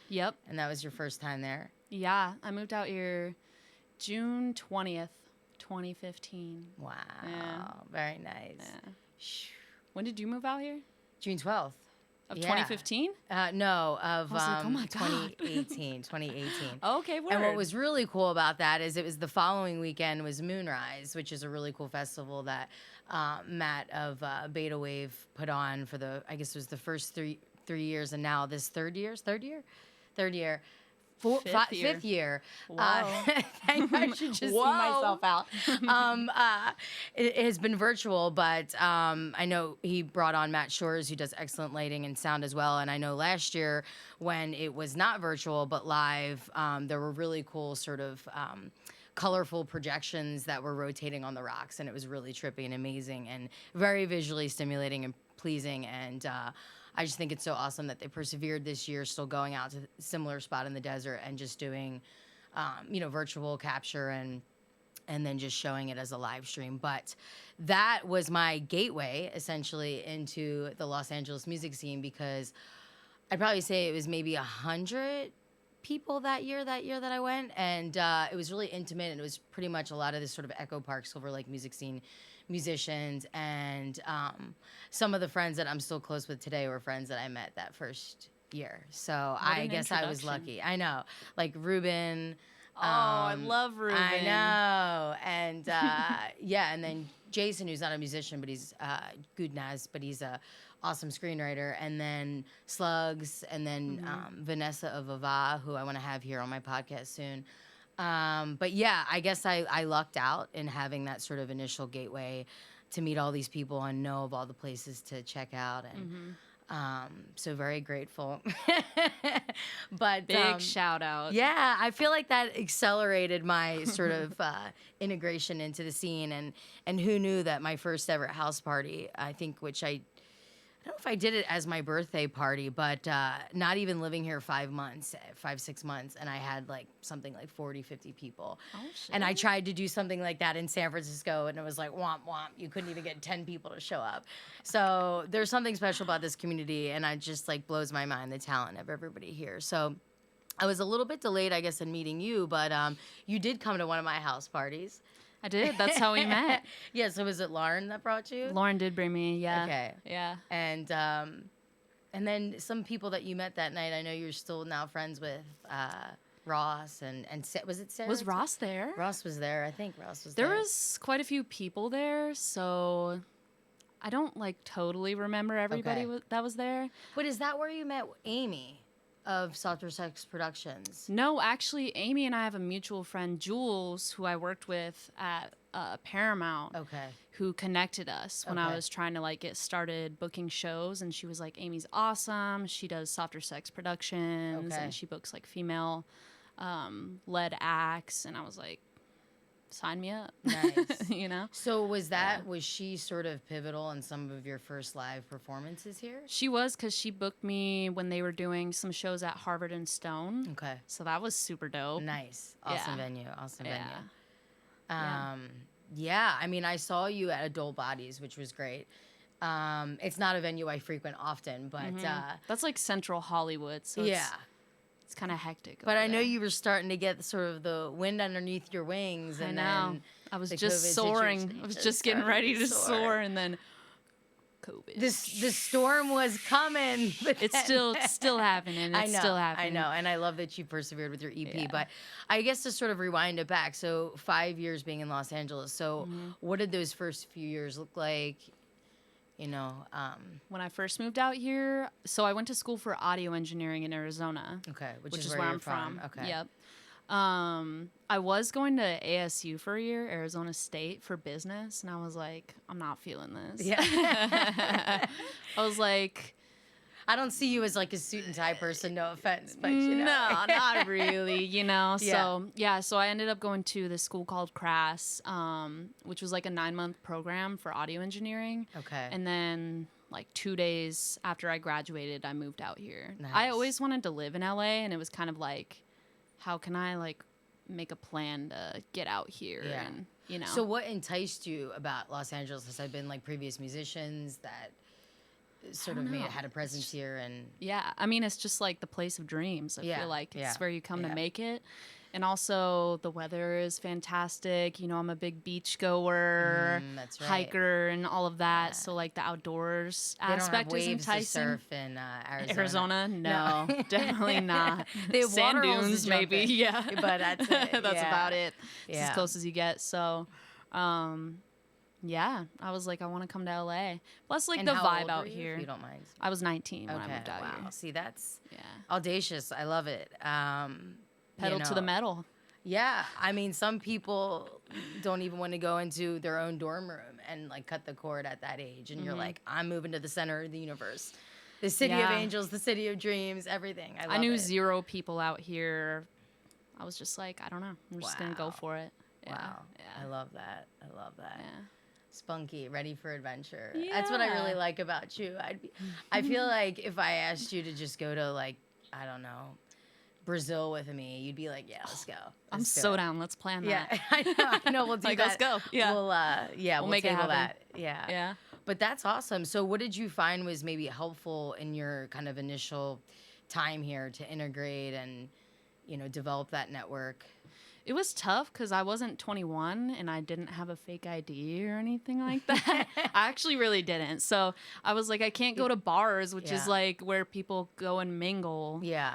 Yep. And that was your first time there? Yeah. I moved out here June 20th, 2015. Wow. Yeah. Very nice. Yeah. When did you move out here? June 12th. Of 2015? No, of I was like, oh my God. 2018. Okay, word. And what was really cool about that is it was the following weekend was Moonrise, which is a really cool festival that Matt of Beta Wave put on for I guess it was the first three years, and now this third year. Fifth year. Wow. I should just see myself out. It has been virtual, but I know he brought on Matt Shores, who does excellent lighting and sound as well. And I know last year when it was not virtual but live, there were really cool sort of colorful projections that were rotating on the rocks, and it was really trippy and amazing and very visually stimulating and pleasing. And I just think it's so awesome that they persevered this year, still going out to a similar spot in the desert and just doing, virtual capture and then just showing it as a live stream. But that was my gateway, essentially, into the Los Angeles music scene, because I'd probably say it was maybe 100 people that year that I went. And it was really intimate, and it was pretty much a lot of this sort of Echo Park, Silver Lake music scene musicians, and some of the friends that I'm still close with today were friends that I met that first year. So I guess I was lucky. I know, like Ruben. I love Ruben. I know, and and then Jason, who's not a musician, but he's Gudnaz, but he's a awesome screenwriter, and then Slugs, and then Vanessa of Ava, who I want to have here on my podcast soon. But yeah, I guess I lucked out in having that sort of initial gateway to meet all these people and know of all the places to check out. And so very grateful. But big shout out. Yeah, I feel like that accelerated my sort of integration into the scene. And who knew that my first ever house party, I think, which I don't know if I did it as my birthday party, but not even living here 5 months, 6 months, and I had like something like 40, 50 people. Oh, shit. And I tried to do something like that in San Francisco, and it was like, womp, womp. You couldn't even get 10 people to show up. So there's something special about this community, and it just like blows my mind, the talent of everybody here. So I was a little bit delayed, I guess, in meeting you, but you did come to one of my house parties. I did. That's how we met. Yeah, so was it Lauren that brought you? Lauren did bring me, yeah. Okay. Yeah. And then some people that you met that night, I know you're still now friends with Ross and was it Sarah? Was Ross there? Ross was there. I think Ross was there. There was quite a few people there, so I don't like totally remember everybody that was there. But is that where you met Amy of Softer Sex Productions? No, actually, Amy and I have a mutual friend, Jules, who I worked with at Paramount. Okay. Who connected us when I was trying to like get started booking shows, and she was like, Amy's awesome. She does Softer Sex Productions, and she books like female led acts, and I was like, sign me up. Nice. You know? So was she sort of pivotal in some of your first live performances here? She was, because she booked me when they were doing some shows at Harvard and Stone. Okay. So that was super dope. Nice. Awesome venue. Awesome venue. Yeah. I mean, I saw you at Adult Bodies, which was great. It's not a venue I frequent often, but that's like Central Hollywood, so it's kind of hectic. But I know you were starting to get sort of the wind underneath your wings. And then I was just soaring. I was just getting ready to soar, and then COVID. The storm was coming. It's still happening. It's still happening. I know, and I love that you persevered with your EP. But I guess to sort of rewind it back, so 5 years being in Los Angeles. So what did those first few years look like? You know, when I first moved out here, so I went to school for audio engineering in Arizona. Okay, which is where I'm you're from. Okay. Yep. I was going to ASU for a year, Arizona State, for business, and I was like, I'm not feeling this. Yeah. I was like, I don't see you as like a suit and tie person, no offense, but you know. No, not really, you know. So so I ended up going to this school called Crass, which was like a 9-month program for audio engineering. Okay. And then like 2 days after I graduated, I moved out here. Nice. I always wanted to live in LA, and it was kind of like, how can I like make a plan to get out here? Yeah. And you know. So what enticed you about Los Angeles? Has there been like previous musicians that sort of had a presence here. And yeah, I mean, it's just like the place of dreams. I feel like it's where you come to make it. And also the weather is fantastic. You know, I'm a big beach goer, that's right. hiker, and all of that. So like the outdoors aspect is enticing. To surf in Arizona? No, definitely not. They have sand water holes dunes, maybe. Yeah, but that's it. That's about it. It's as close as you get. So, yeah, I was like, I want to come to LA. Plus, like, and the how vibe old out were you, here. if you don't mind. I was 19 when I moved out here. See, that's audacious. I love it. Pedal to the metal. Yeah, I mean, some people don't even want to go into their own dorm room and like cut the cord at that age, and you're like, I'm moving to the center of the universe, the city of angels, the city of dreams, everything. I knew 0 people out here. I was just like, I don't know, I'm just gonna go for it. Wow, I love that. Yeah. Spunky, ready for adventure. Yeah. That's what I really like about you. I feel like if I asked you to just go to like, I don't know, Brazil with me, you'd be like, yeah, let's go. I'm so down. Let's plan that. Yeah, I know. We'll do like, that. Let's go. Yeah. We'll make it happen. That. Yeah. Yeah. But that's awesome. So what did you find was maybe helpful in your kind of initial time here to integrate and, you know, develop that network? It was tough because I wasn't 21 and I didn't have a fake ID or anything like that. I actually really didn't. So I was like, I can't go to bars, which is like where people go and mingle. Yeah.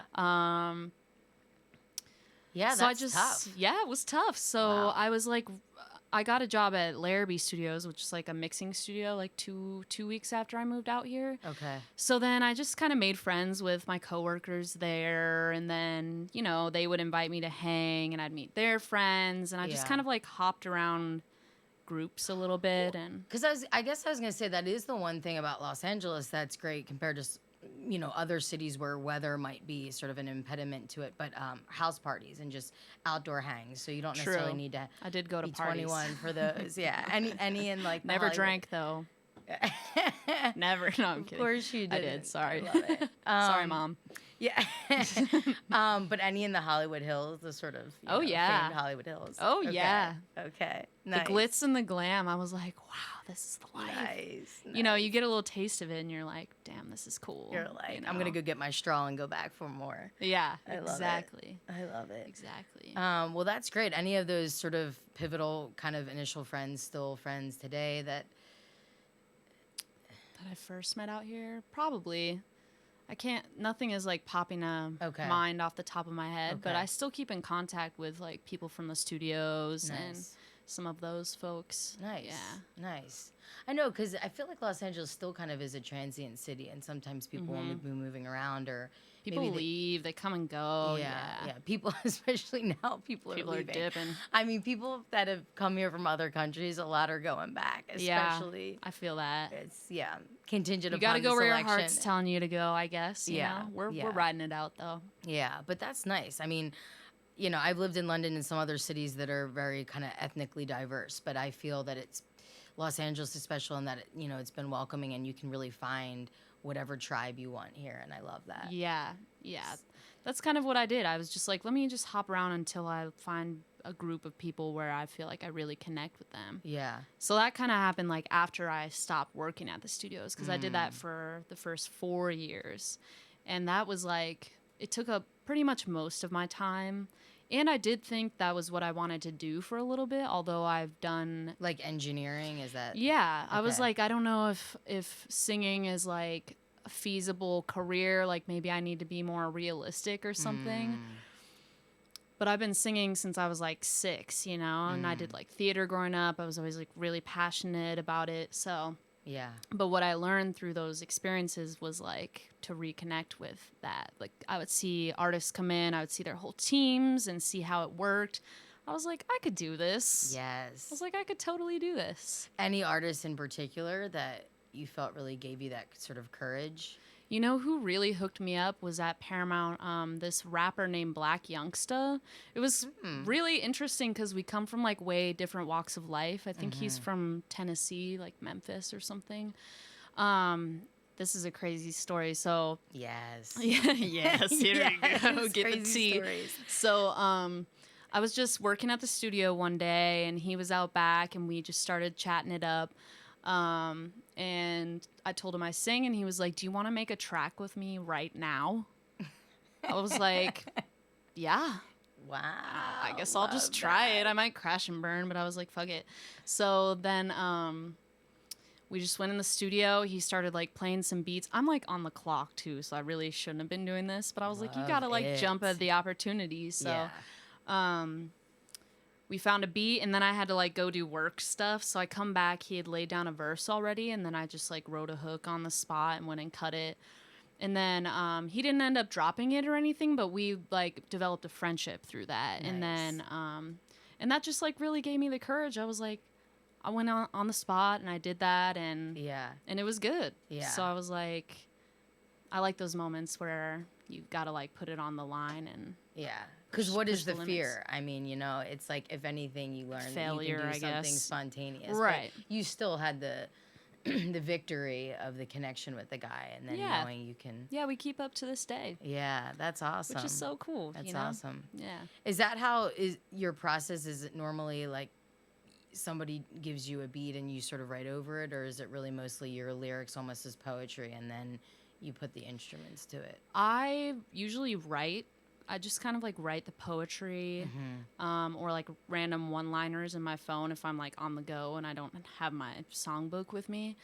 Yeah, that's tough. Yeah, it was tough. So I was like, I got a job at Larrabee Studios, which is like a mixing studio, like two weeks after I moved out here. Okay. So then I just kind of made friends with my coworkers there, and then, you know, they would invite me to hang, and I'd meet their friends, and I just kind of like hopped around groups a little bit. And because I guess I was gonna say that is the one thing about Los Angeles that's great compared to, you know, other cities where weather might be sort of an impediment to it, but house parties and just outdoor hangs. So you don't necessarily need to. I did go to be parties. 21 for those. Yeah, any in like never Hollywood. Drank though. Never. No, I'm kidding. Of course you did. I did. Sorry. I love it. Sorry, Mom. Yeah. But any in the Hollywood Hills, the sort of famed Hollywood Hills. Oh yeah. Okay. Nice. The glitz and the glam. I was like, wow, this is the life. Nice. You know, you get a little taste of it, and you're like, damn, this is cool. You're like, you know? I'm gonna go get my straw and go back for more. Yeah. Exactly. I love it. Exactly. Well, that's great. Any of those sort of pivotal kind of initial friends still friends today that I first met out here? Probably. I can't, nothing is like popping a mind off the top of my head, but I still keep in contact with like people from the studios and some of those folks. Nice. Yeah. Nice. I know, because I feel like Los Angeles still kind of is a transient city, and sometimes people will be moving around, or people leave, they come and go. Yeah. People, especially now, people are leaving. Dipping. I mean, people that have come here from other countries, a lot are going back, especially. I feel that. It's, contingent upon you gotta go where selection. your heart's telling you to go, I guess. You know? We're riding it out, though. Yeah, but that's nice. I mean, you know, I've lived in London and some other cities that are very kind of ethnically diverse, but I feel that Los Angeles is special in that, you know, it's been welcoming and you can really find whatever tribe you want here, and I love that. Yeah. That's kind of what I did. I was just like, let me just hop around until I find a group of people where I feel like I really connect with them. Yeah. So that kind of happened like after I stopped working at the studios, because I did that for the first 4 years. And that was like, it took up pretty much most of my time. And I did think that was what I wanted to do for a little bit, although I've done... Like engineering, is that... Yeah. Okay. I was like, I don't know if singing is like a feasible career, like maybe I need to be more realistic or something. But I've been singing since I was like 6, you know, and I did like theater growing up. I was always like really passionate about it. So... Yeah. But what I learned through those experiences was like to reconnect with that. Like I would see artists come in, I would see their whole teams and see how it worked. I was like, I could do this. Yes. I was like, I could totally do this. Any artists in particular that you felt really gave you that sort of courage? You know who really hooked me up was at Paramount, this rapper named Black Youngsta. It was really interesting because we come from like way different walks of life. I think he's from Tennessee, like Memphis or something. This is a crazy story. So yes, here we go. Get the tea. Stories. So I was just working at the studio one day, and he was out back, and we just started chatting it up. And I told him I sing, and he was like, do you want to make a track with me right now? I was like, yeah. Wow. I guess I'll just try it. I might crash and burn, but I was like, fuck it. So then we just went in the studio. He started like playing some beats. I'm like on the clock too, so I really shouldn't have been doing this, but I was like, you gotta like jump at the opportunity. So we found a beat, and then I had to like go do work stuff. So I come back, he had laid down a verse already, and then I just like wrote a hook on the spot and went and cut it. And then he didn't end up dropping it or anything, but we like developed a friendship through that. Nice. And then and that just like really gave me the courage. I was like, I went on the spot and I did that, and it was good. Yeah. So I was like, I like those moments where you gotta like put it on the line and because what is the fear? I mean, you know, it's like if anything you learn failure, you can do something spontaneous, right? But you still had the the victory of the connection with the guy, and then knowing you can. Yeah, we keep up to this day. Yeah, that's awesome. Which is so cool. That's you know? awesome. Yeah. Is that how is your process? Is it normally like somebody gives you a beat and you sort of write over it, or is it really mostly your lyrics almost as poetry and then you put the instruments to it? I usually write. I just kind of like write the poetry or like random one-liners in my phone if I'm like on the go and I don't have my songbook with me.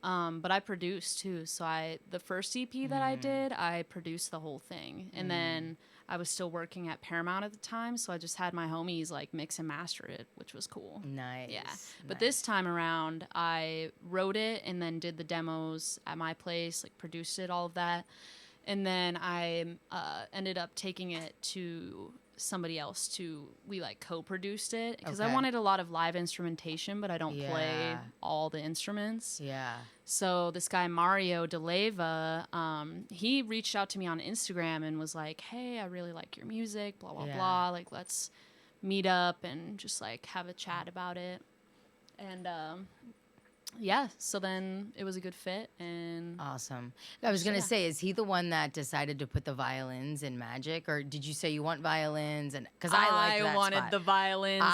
But I produce too. So the first EP that I did, I produced the whole thing. And then I was still working at Paramount at the time, so I just had my homies like mix and master it, which was cool. Nice. Yeah. But this time around, I wrote it and then did the demos at my place, like produced it, all of that. And then I ended up taking it to somebody else we like co-produced it because I wanted a lot of live instrumentation, but I don't play all the instruments. Yeah. So this guy Mario DeLeva, he reached out to me on Instagram and was like, "Hey, I really like your music, blah blah blah. Like, let's meet up and just like have a chat about it." And so then it was a good fit. And awesome. I was gonna say, is he the one that decided to put the violins in Magic, or did you say you want violins? And because I wanted the violins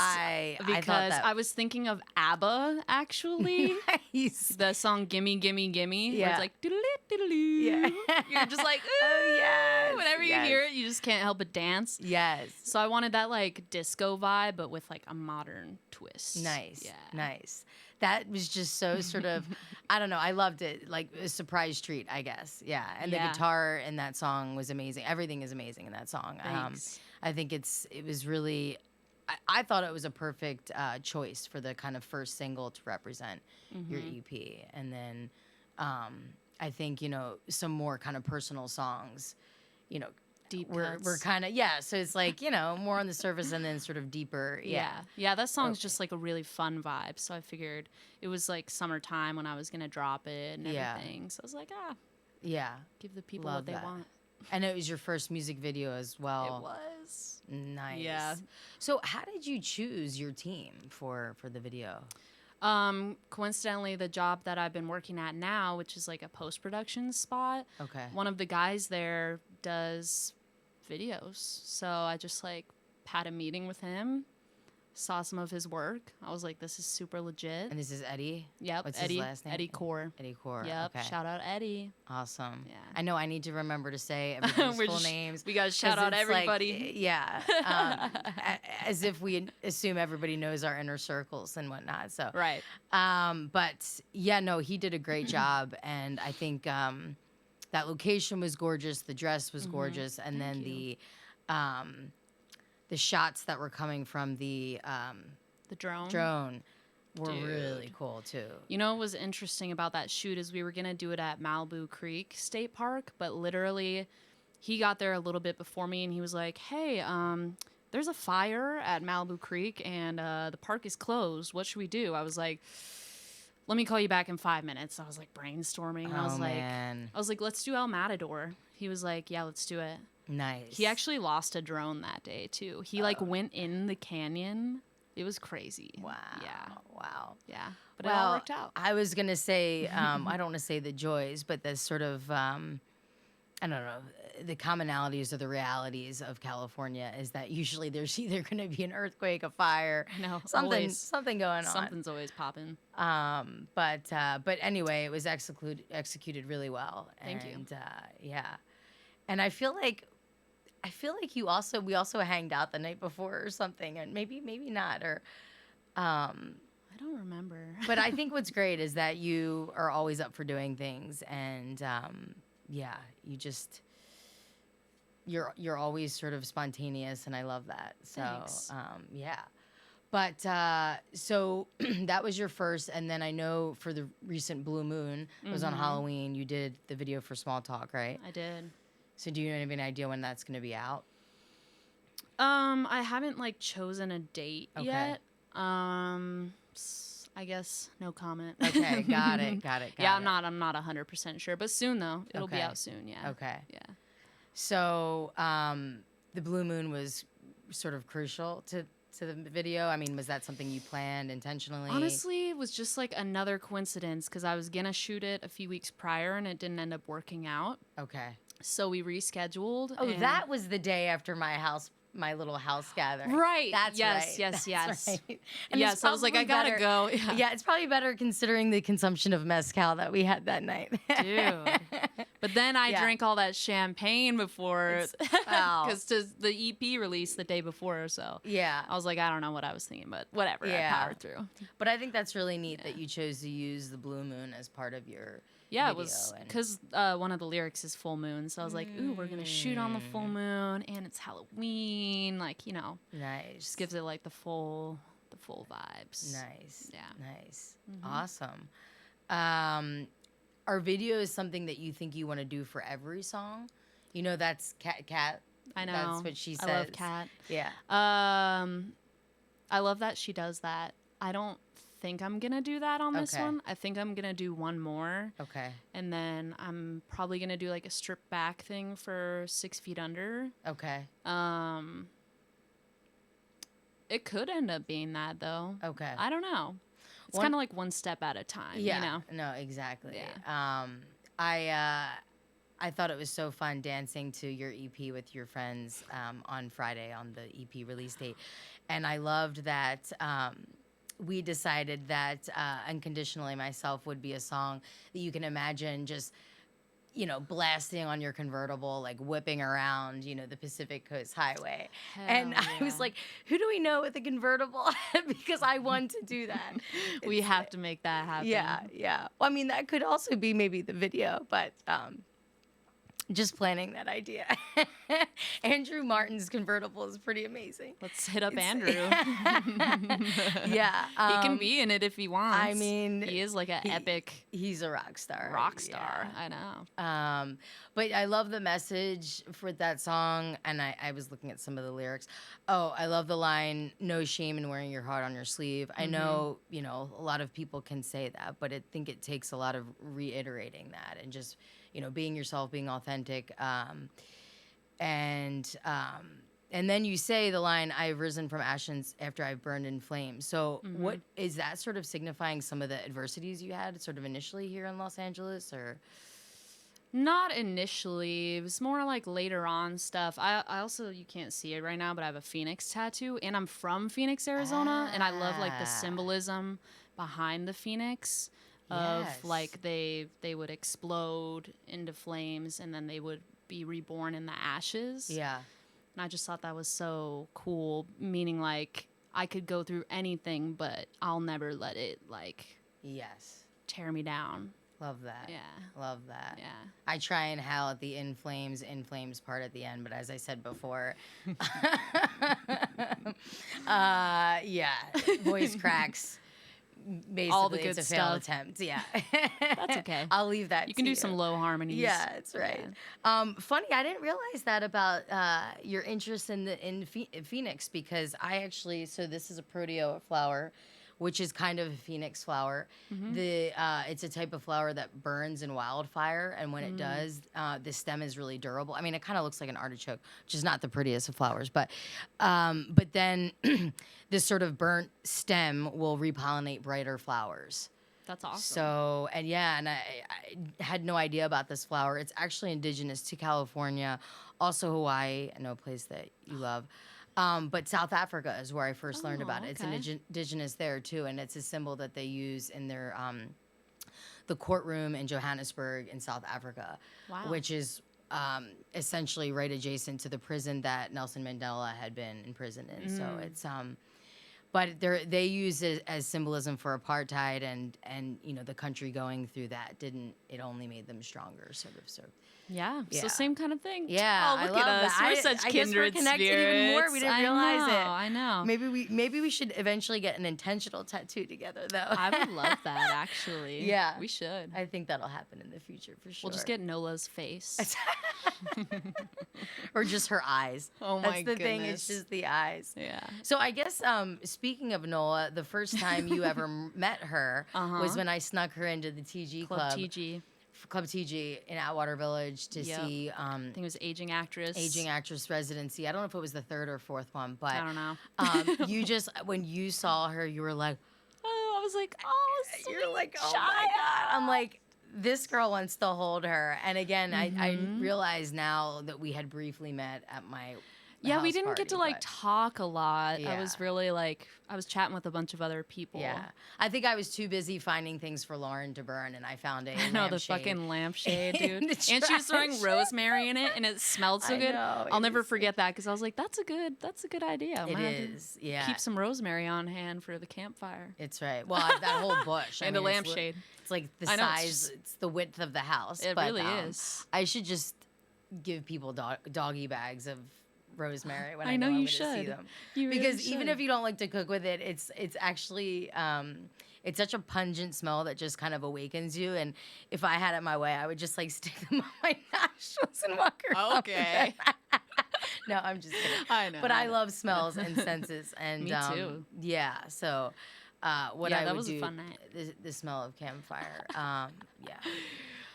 because I was thinking of ABBA actually. Nice. The song "Gimme Gimme Gimme," where it's like yeah. You're just like, oh yes. Whenever you hear it, you just can't help but dance. Yes. So I wanted that like disco vibe, but with like a modern twist. Nice. Yeah. Nice. That was just so sort of, I don't know, I loved it. Like a surprise treat, I guess. Yeah. And the guitar in that song was amazing. Everything is amazing in that song. I think it was really, I thought it was a perfect choice for the kind of first single to represent your EP. And then I think, you know, some more kind of personal songs, you know, we're kind of so it's like, you know, more on the surface and then sort of deeper. Yeah, that song's just like a really fun vibe, so I figured it was like summertime when I was gonna drop it and everything, so I was like, give the people what they want. And it was your first music video as well. It was nice. So how did you choose your team for the video? Coincidentally, the job that I've been working at now, which is like a post-production spot, one of the guys there does videos. So I just like had a meeting with him, saw some of his work. I was like, this is super legit. And this is Eddie? Yep. What's Eddie, his last name? Eddie Core. Eddie Core. Yep. Okay. Shout out Eddie. Awesome. Yeah. I know I need to remember to say everybody's full names. We got to shout out everybody. Like, as if we assume everybody knows our inner circles and whatnot. So right. But yeah, no, he did a great job. And I think that location was gorgeous. The dress was gorgeous. And then the shots that were coming from the drone were really cool too. You know what was interesting about that shoot is we were gonna do it at Malibu Creek State Park, but literally he got there a little bit before me and he was like, "Hey, there's a fire at Malibu Creek and the park is closed. What should we do?" I was like, "Let me call you back in 5 minutes." I was like brainstorming. And I was like, "Let's do El Matador." He was like, "Yeah, let's do it." Nice. He actually lost a drone that day too. He like went in the canyon. It was crazy. Wow. Yeah. Wow. Yeah. But it all worked out. I was gonna say, I don't want to say the joys, but the sort of, I don't know, the commonalities or the realities of California is that usually there's either going to be an earthquake, a fire, something going on. Something's always popping. But anyway, it was executed really well. Thank you. Yeah, and I feel like we also hanged out the night before or something, and maybe not, or I don't remember. But I think what's great is that you are always up for doing things, and you're always sort of spontaneous, and I love that. So Thanks. But so that was your first, and then I know for the recent Blue Moon, it was on Halloween. You did the video for Small Talk, right? I did. So do you have any idea when that's going to be out? I haven't chosen a date yet. I guess no comment. Okay, got it. Yeah, I'm not 100% sure, but soon though. It'll be out soon, yeah. Okay. Yeah. So, the Blue Moon was sort of crucial to the video. I mean, was that something you planned intentionally? Honestly, it was just little coincidence because I was gonna shoot it a few weeks prior and it didn't end up working out. Okay. So we rescheduled. Oh, that was the day after my little house gathering. Right. That's yes, right. Yes. Right. And yes. I was like, I gotta go. Yeah, it's probably better considering the consumption of mezcal that we had that night. Dude. But then I drank all that champagne before, because the EP released the day before or so. Yeah. I was like, I don't know what I was thinking, but whatever. I powered through. But I think that's really neat that you chose to use the Blue Moon as part of your video. It was because one of the lyrics is full moon. So I was like, ooh, we're going to shoot on the full moon and it's Halloween. Nice. Just gives it the full vibes. Nice. Yeah. Nice. Awesome. Are videos something that you think you want to do for every song? You know, that's Kat. I know. That's what she says. I love Kat. Yeah. I love that she does that. I don't think I'm going to do that on this one. I think I'm going to do one more. Okay. And then I'm probably going to do a strip back thing for 6 Feet Under. Okay. It could end up being that, though. Okay. I don't know. It's kind of one step at a time, you know? No, exactly. Yeah. I thought it was so fun dancing to your EP with your friends on Friday on the EP release date. And I loved that we decided that Unconditionally Myself would be a song that you can imagine just blasting on your convertible, whipping around, the Pacific Coast Highway. I was like, who do we know with a convertible? Because I want to do that. We have to make that happen. Yeah. Well, I mean, that could also be maybe the video, but just planning that idea. Andrew Martin's convertible is pretty amazing. Let's hit up Andrew. Yeah. He can be in it if he wants. I mean, he is an epic. He's a rock star. Yeah. I know. But I love the message for that song, and I was looking at some of the lyrics. Oh, I love the line, "No shame in wearing your heart on your sleeve." I know, a lot of people can say that, but I think it takes a lot of reiterating that and just, being yourself, being authentic. And then you say the line, "I've risen from ashes after I've burned in flames." So what is that sort of signifying some of the adversities you had sort of initially here in Los Angeles, or? Not initially. It was more later on stuff. I also, you can't see it right now, but I have a Phoenix tattoo, and I'm from Phoenix, Arizona, and I love the symbolism behind the Phoenix of they would explode into flames and then they would be reborn in the ashes. Yeah. And I just thought that was so cool, meaning I could go through anything, but I'll never let it tear me down. Love that. Yeah. Love that. Yeah. I try and howl at the in flames part at the end, but as I said before, voice cracks. Basically, all the good it's a stuff. failed attempt. Yeah. That's okay. I'll leave that. You can do some low harmonies. Yeah, that's right. Yeah. Funny, I didn't realize that about your interest in Phoenix, because I actually, so this is a protea flower, which is kind of a phoenix flower. It's a type of flower that burns in wildfire, and when it does, the stem is really durable. I mean, it kind of looks like an artichoke, which is not the prettiest of flowers, but then this sort of burnt stem will repollinate brighter flowers. That's awesome. So, and I had no idea about this flower. It's actually indigenous to California, also Hawaii, I know a place that you love. But South Africa is where I first learned about it. Okay. It's indigenous there too, and it's a symbol that they use in their the courtroom in Johannesburg in South Africa, Wow. which is essentially right adjacent to the prison that Nelson Mandela had been imprisoned in. So it's but they use it as symbolism for apartheid, and you know, the country going through that it only made them stronger, sort of. So yeah. So same kind of thing. yeah, Oh, look I at love us. that. We're such I kindred guess we're connected spirits. even more. We didn't realize it. I know. Maybe we should eventually get an intentional tattoo together, though. I would love that, actually. Yeah. We should. I think that'll happen in the future for sure. We'll just get Nola's face. Or just her eyes. Oh my That's the thing. It's goodness. just the eyes. Yeah. So I guess speaking of Nola, the first time you ever met her was when I snuck her into the TG Club. Club TG in Atwater Village to see. I think it was Aging Actress residency. I don't know if it was the third or fourth one, but I don't know. you just, when you saw her, you were like, oh, I was like, oh, sweet you're like, oh child. my God. I'm like, this girl wants to hold her. And again, I realize now that we had briefly met at my yeah, we house didn't get to party, like talk a lot. Yeah. I was really like, I was chatting with a bunch of other people. Yeah, I think I was too busy finding things for Lauren to burn, and I found a I know, the lampshade fucking lampshade, in dude. the And she was throwing trash. rosemary in it, and it smelled so I good. know, I'll it never is- forget that because I was like, that's a good idea. I'm It gonna have to is, yeah. keep some rosemary on hand for the campfire. It's right. Well, that whole bush. And a it's li- lampshade. It's like the I know, it's size. just- It's the width of the house. It but, really is. I should just give people doggy bags of rosemary when I I know know I'm you gonna see should. them. You really Because even should. if you don't like to cook with it, it's actually it's such a pungent smell that just kind of awakens you. And if I had it my way, I would just like stick them on my nostrils and walk around. Okay. No, I'm just kidding. I know. But I love smells and senses, and Me too. Yeah, so what Yeah, I that would was a do, fun night. the smell of campfire. Yeah.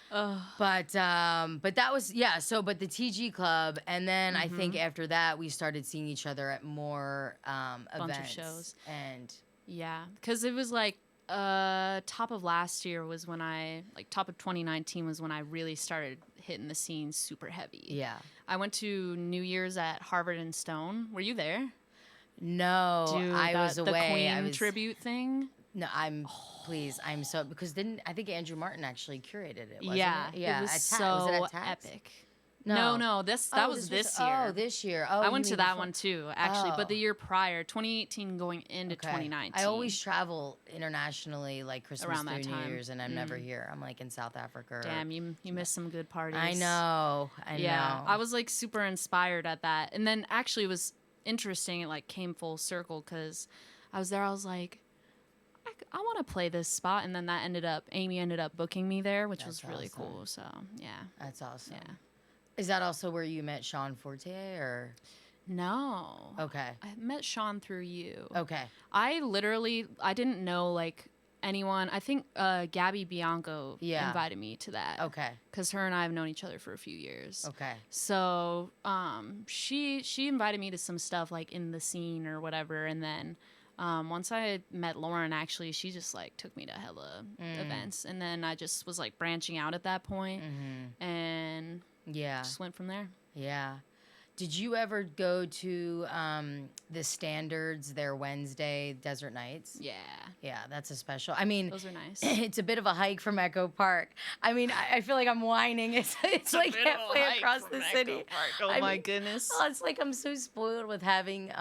Ugh. But that was but the TG Club, and then I think after that we started seeing each other at more Bunch of events. shows. And Yeah, because it was like top of last year was when top of 2019 was when I really started hitting the scene super heavy. yeah. I went to New Year's at Harvard and Stone. Were you there? No, Dude, I was away. The Queen I was, tribute thing. No, please, I'm so, because I think Andrew Martin actually curated it, wasn't Yeah, it? Yeah, it was at so was it at Tax? epic. No. No, that was this year. Oh, this year. Oh, I you went to mean that before- one too, actually, but the Oh. year prior, 2018 going into Okay. 2019. I always travel internationally, like Christmas Around that through New time. Year's, and I'm never here. I'm like in South Africa. or- Damn, you missed some good parties. I know. Yeah, I was like super inspired at that. And then actually it was interesting. It like came full circle because I was there. I was like, I want to play this spot. And then Amy ended up booking me there, which was That's really awesome. cool. So yeah. That's awesome. Yeah. Is that also where you met Sean Forte, or? No. Okay. I met Sean through you. Okay. I didn't know like anyone. I think Gabby Bianco invited me to that. Okay. Because her and I have known each other for a few years. Okay. So she invited me to some stuff like in the scene or whatever, and then once I met Lauren, actually, she just like took me to hella events, and then I just was like branching out at that point, and Yeah. just went from there. Yeah. Did you ever go to the Standards, their Wednesday Desert Nights? Yeah, Yeah, that's a special. I mean, those are nice. it's a bit of a hike from Echo Park. I mean, I feel like I'm whining. It's like halfway across the city. Oh I my mean, goodness, Oh, it's like I'm so spoiled with having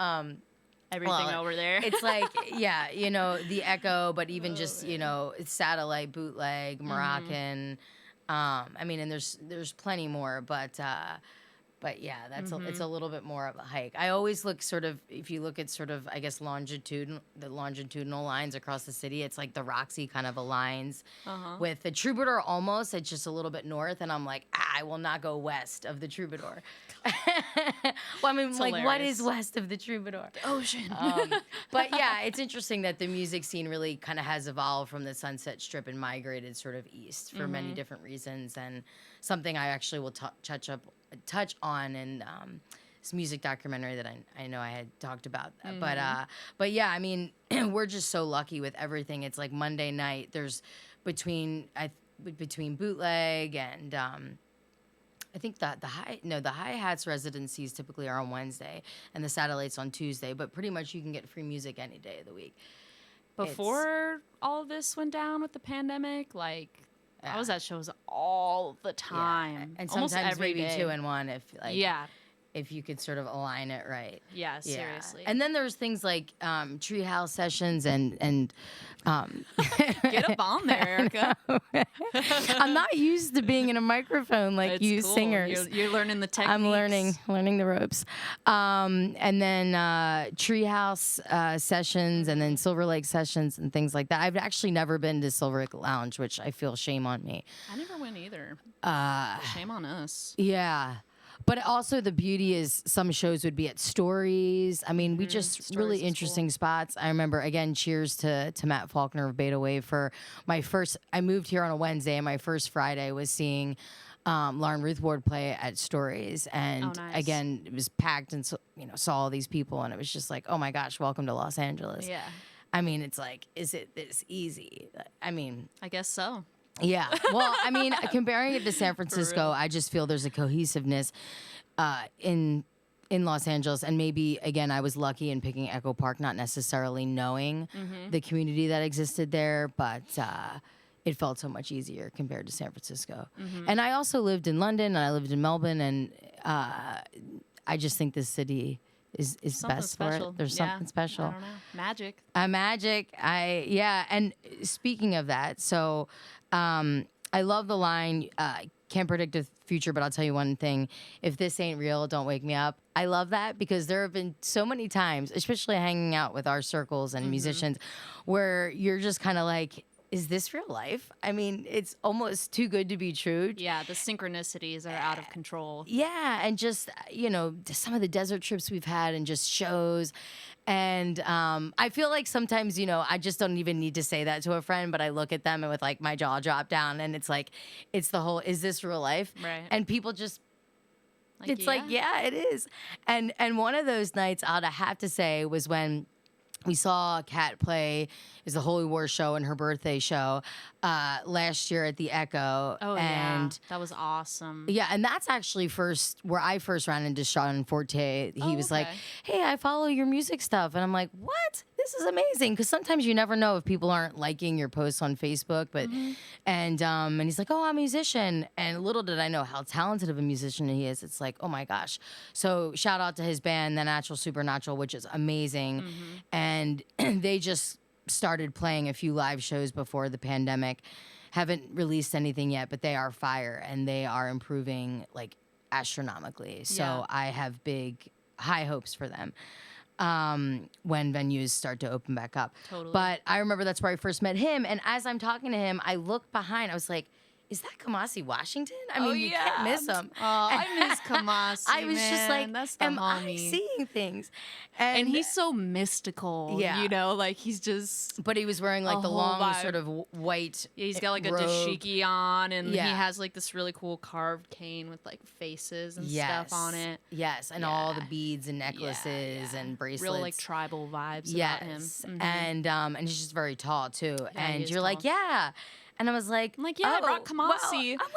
everything over there. It's like, yeah, the Echo, but even just, it's satellite, bootleg, Moroccan. I mean, and there's plenty more, but yeah, that's it's a little bit more of a hike. I always look sort of, if you look at sort of, I guess, the longitudinal lines across the city, it's like the Roxy kind of aligns with the Troubadour almost. It's just a little bit north, and I'm like, I will not go west of the Troubadour. Well, I mean, It's like, what hilarious. is west of the Troubadour? Ocean. But yeah, it's interesting that the music scene really kind of has evolved from the Sunset Strip and migrated sort of east for many different reasons, and something I actually will touch on in this music documentary that I know I had talked about. But yeah, I mean, we're just so lucky with everything. It's like Monday night. There's between bootleg and I think that the hi-hats residencies typically are on Wednesday and the satellites on Tuesday, but pretty much you can get free music any day of the week. Before all of this went down with the pandemic, like I was at shows all the time, and almost sometimes every maybe day. 2 in 1 if you could sort of align it right. Yeah, seriously. And then there's things like treehouse sessions and Get up on there, Erica. I'm not used to being in a microphone like It's you cool. Singers. You're learning the techniques. I'm learning the ropes. And then treehouse sessions and then Silver Lake sessions and things like that. I've actually never been to Silver Lake Lounge, which I feel shame on me. I never went either. Shame on us. Yeah. But also the beauty is some shows would be at Stories. I mean, we just Stories really is interesting spots. I remember, again, cheers to Matt Faulkner of Beta Wave for my first, I moved here on a Wednesday and my first Friday was seeing Lauren Ruth Ward play at Stories. And again, it was packed and, saw all these people and it was just like, oh my gosh, welcome to Los Angeles. Yeah. I mean, it's like, is it this easy? I mean. I guess so. Yeah. Well, I mean, comparing it to San Francisco, I just feel there's a cohesiveness in Los Angeles. And maybe, again, I was lucky in picking Echo Park, not necessarily knowing the community that existed there, but it felt so much easier compared to San Francisco. And I also lived in London and I lived in Melbourne, and I just think this city is best special. for it. There's something special. I don't know. Magic. Magic. And speaking of that, so I love the line, can't predict the future, but I'll tell you one thing. If this ain't real, don't wake me up. I love that because there have been so many times, especially hanging out with our circles and musicians, where you're just kind of like, is this real life? I mean, it's almost too good to be true. Yeah, the synchronicities are out of control. Yeah, and just, some of the desert trips we've had and just shows. And I feel like sometimes, I just don't even need to say that to a friend, but I look at them and with like my jaw dropped down and it's like, it's the whole, is this real life? Right. And people just, like, yeah, it is. And one of those nights I'd have to say was when we saw Kat play is the Holy War show and her birthday show last year at the Echo. Oh, and yeah. That was awesome. Yeah, and that's actually where I first ran into Sean Forte. He was like, hey, I follow your music stuff. And I'm like, what? This is amazing. Because sometimes you never know if people aren't liking your posts on Facebook. But and he's like, oh, I'm a musician. And little did I know how talented of a musician he is. It's like, oh my gosh. So shout out to his band, The Natural Supernatural, which is amazing. And they just started playing a few live shows before the pandemic. Haven't released anything yet, but they are fire and they are improving like astronomically. So I have high hopes for them when venues start to open back up. Totally. But I remember that's where I first met him. And as I'm talking to him, I look behind. I was like, is that Kamasi Washington? I mean, you can't miss him. Oh, I miss Kamasi. I was just like, that's the am homie. I seeing things? And he's so mystical. Yeah. Like he's just. But he was wearing like the long sort of white. Yeah, he's got like robe. a dashiki on, and he has like this really cool carved cane with like faces and stuff on it. Yes, and all the beads and necklaces and bracelets. Real like tribal vibes about him. And he's just very tall too. Yeah, and you're like, yeah. And I was like, I brought Kamasi. Well,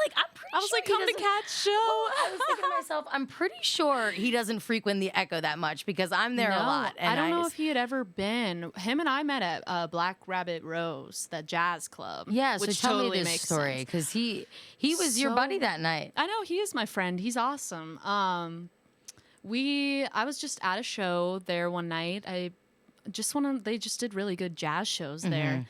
I was like, come to Kat's show. I was thinking to myself, I'm pretty sure he doesn't frequent the Echo that much because I'm there a lot. And I don't know if he had ever been. Him and I met at Black Rabbit Rose, that jazz club. Yeah, so which tell totally me this makes story because he was your buddy that night. I know, he is my friend. He's awesome. I was just at a show there one night. They just did really good jazz shows there.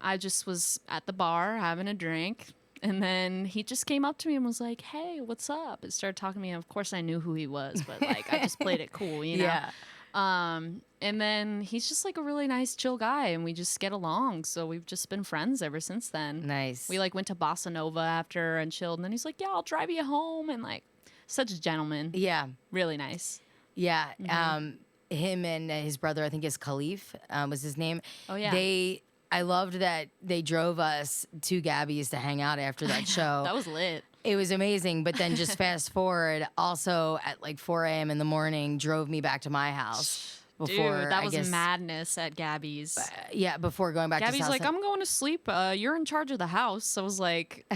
I just was at the bar having a drink, and then he just came up to me and was like, hey, what's up? And started talking to me. And of course, I knew who he was, but like I just played it cool, you know? Yeah. And then he's just like a really nice, chill guy, and we just get along. So we've just been friends ever since then. Nice. We like went to Bossa Nova after and chilled, and then he's like, yeah, I'll drive you home. And like, such a gentleman. Yeah. Really nice. Yeah. Him and his brother, I think is Khalif, was his name. Oh, yeah. I loved that they drove us to Gabby's to hang out after that show. That was lit. It was amazing, but then just fast forward, also at like 4 a.m. in the morning, drove me back to my house. Before, Dude, that was madness at Gabby's. Yeah, before going back to Gabby's South like, I'm going to sleep. You're in charge of the house. I was like,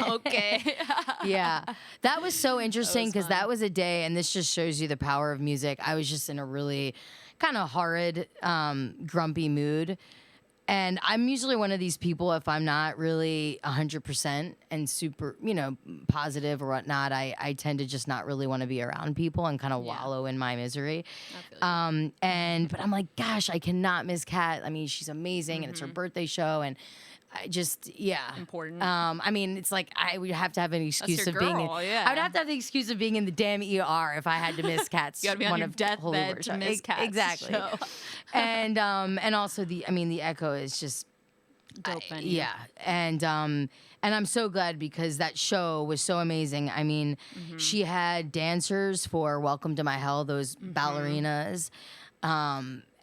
okay. Yeah, that was so interesting because that was a day, and this just shows you the power of music. I was just in a really kind of horrid, grumpy mood. And I'm usually one of these people, if I'm not really 100% and super, positive or whatnot, I tend to just not really want to be around people and kind of wallow in my misery. But I'm like, gosh, I cannot miss Kat. I mean, she's amazing, and it's her birthday show, and I just, important. I mean, it's like I would have to have an excuse of being. Yeah. I would have to have the excuse of being in the damn ER if I had to miss Kat's. You gotta be on your deathbed to miss Kat's exactly. show. And also the Echo is just dope venue. Yeah, and I'm so glad because that show was so amazing. I mean, she had dancers for Welcome to My Hell, those ballerinas.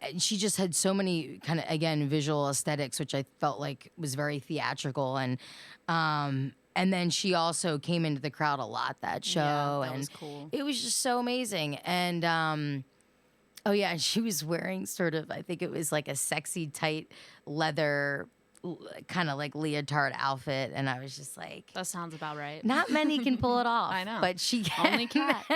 And she just had so many kind of, again, visual aesthetics, which I felt like was very theatrical. And then she also came into the crowd a lot that show. Yeah, that and was cool. It was just so amazing. And and she was wearing sort of, I think it was like a sexy, tight leather kind of like leotard outfit, and I was just like, that sounds about right. Not many can pull it off. I know, but she can. Only Kat.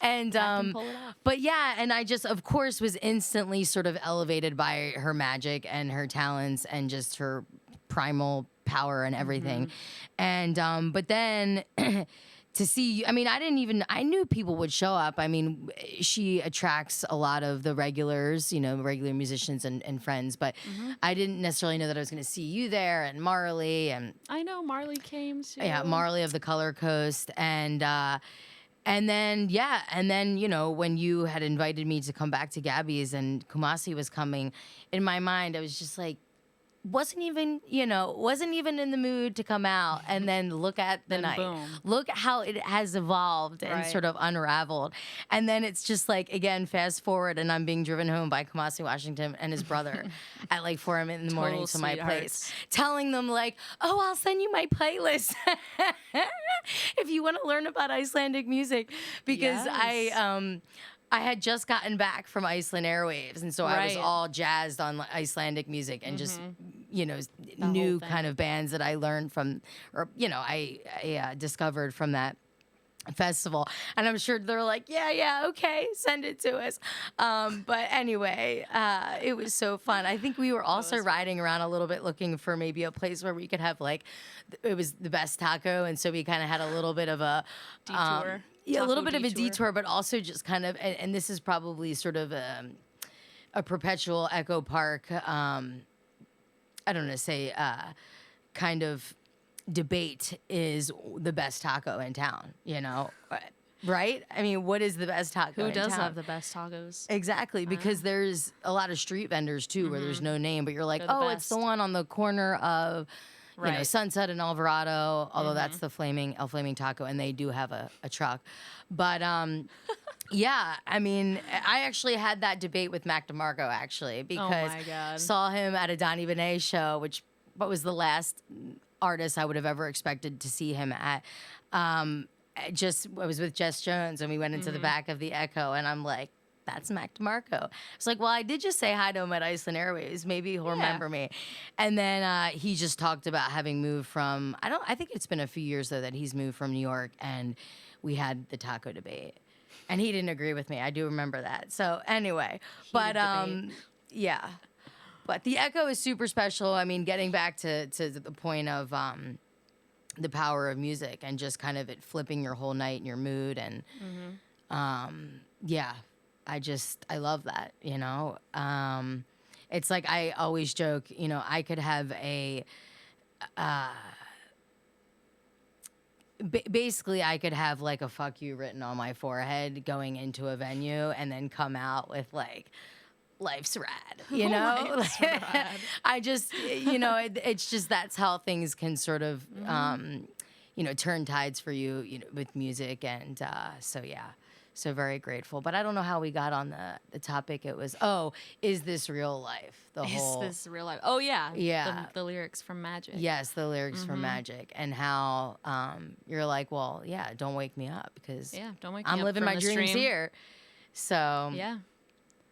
And Kat can pull it off. But yeah, and I just, of course, was instantly sort of elevated by her magic and her talents and just her primal power and everything. And but then to see, I mean, I knew people would show up. I mean, she attracts a lot of the regulars, regular musicians and friends, but I didn't necessarily know that I was going to see you there and Marley. And I know Marley came too. Yeah, Marley of the Color Coast. And then, when you had invited me to come back to Gabby's and Kumasi was coming, in my mind, I was just like, wasn't even in the mood to come out, and then look at the night. Boom. Look how it has evolved and sort of unraveled. And then it's just like, again, fast forward, and I'm being driven home by Kumasi Washington and his brother at like 4 a.m. in the morning to my place, telling them like, oh, I'll send you my playlist if you want to learn about Icelandic music, because I had just gotten back from Iceland Airwaves, and so I was all jazzed on Icelandic music and just, new kind of bands that I learned from, or, I discovered from that festival. And I'm sure they're like, yeah, okay, send it to us. But anyway, it was so fun. I think we were also riding around a little bit looking for maybe a place where we could have it was the best taco, and so we kind of had a little bit of a detour. A little bit of a detour, but also just kind of, and this is probably sort of a perpetual Echo Park, I don't know, say kind of debate is the best taco in town, right? I mean, what is the best taco Who in does town? have the best tacos? Exactly, because there's a lot of street vendors too where there's no name, but you're like, it's the one on the corner of Sunset and Alvarado, although that's the El Flaming Taco, and they do have a truck. But yeah, I mean, I actually had that debate with Mac DeMarco, actually, because saw him at a Donny Benet show, which was the last artist I would have ever expected to see him at. I was with Jess Jones, and we went into the back of the Echo, and I'm like, that's Mac DeMarco. It's like, well, I did just say hi to him at Iceland Airwaves. Maybe he'll remember me. And then he just talked about having moved from, I think it's been a few years, though, that he's moved from New York, and we had the taco debate. And he didn't agree with me. I do remember that. So anyway, yeah. But the Echo is super special. I mean, getting back to the point of the power of music and just kind of it flipping your whole night and your mood. And I love that, it's like I always joke, I could have basically I could have like a fuck you written on my forehead going into a venue and then come out with like, life's rad, Life's rad. I just, it's just, that's how things can sort of, turn tides for you, with music. And so, yeah. So very grateful. But I don't know how we got on the topic. It was, is this real life? Is this real life? Oh, yeah. Yeah. The lyrics from Magic. Yes, the lyrics from Magic. And how you're like, well, yeah, don't wake me up because don't wake me I'm up living from my the dreams stream. here. So Yeah.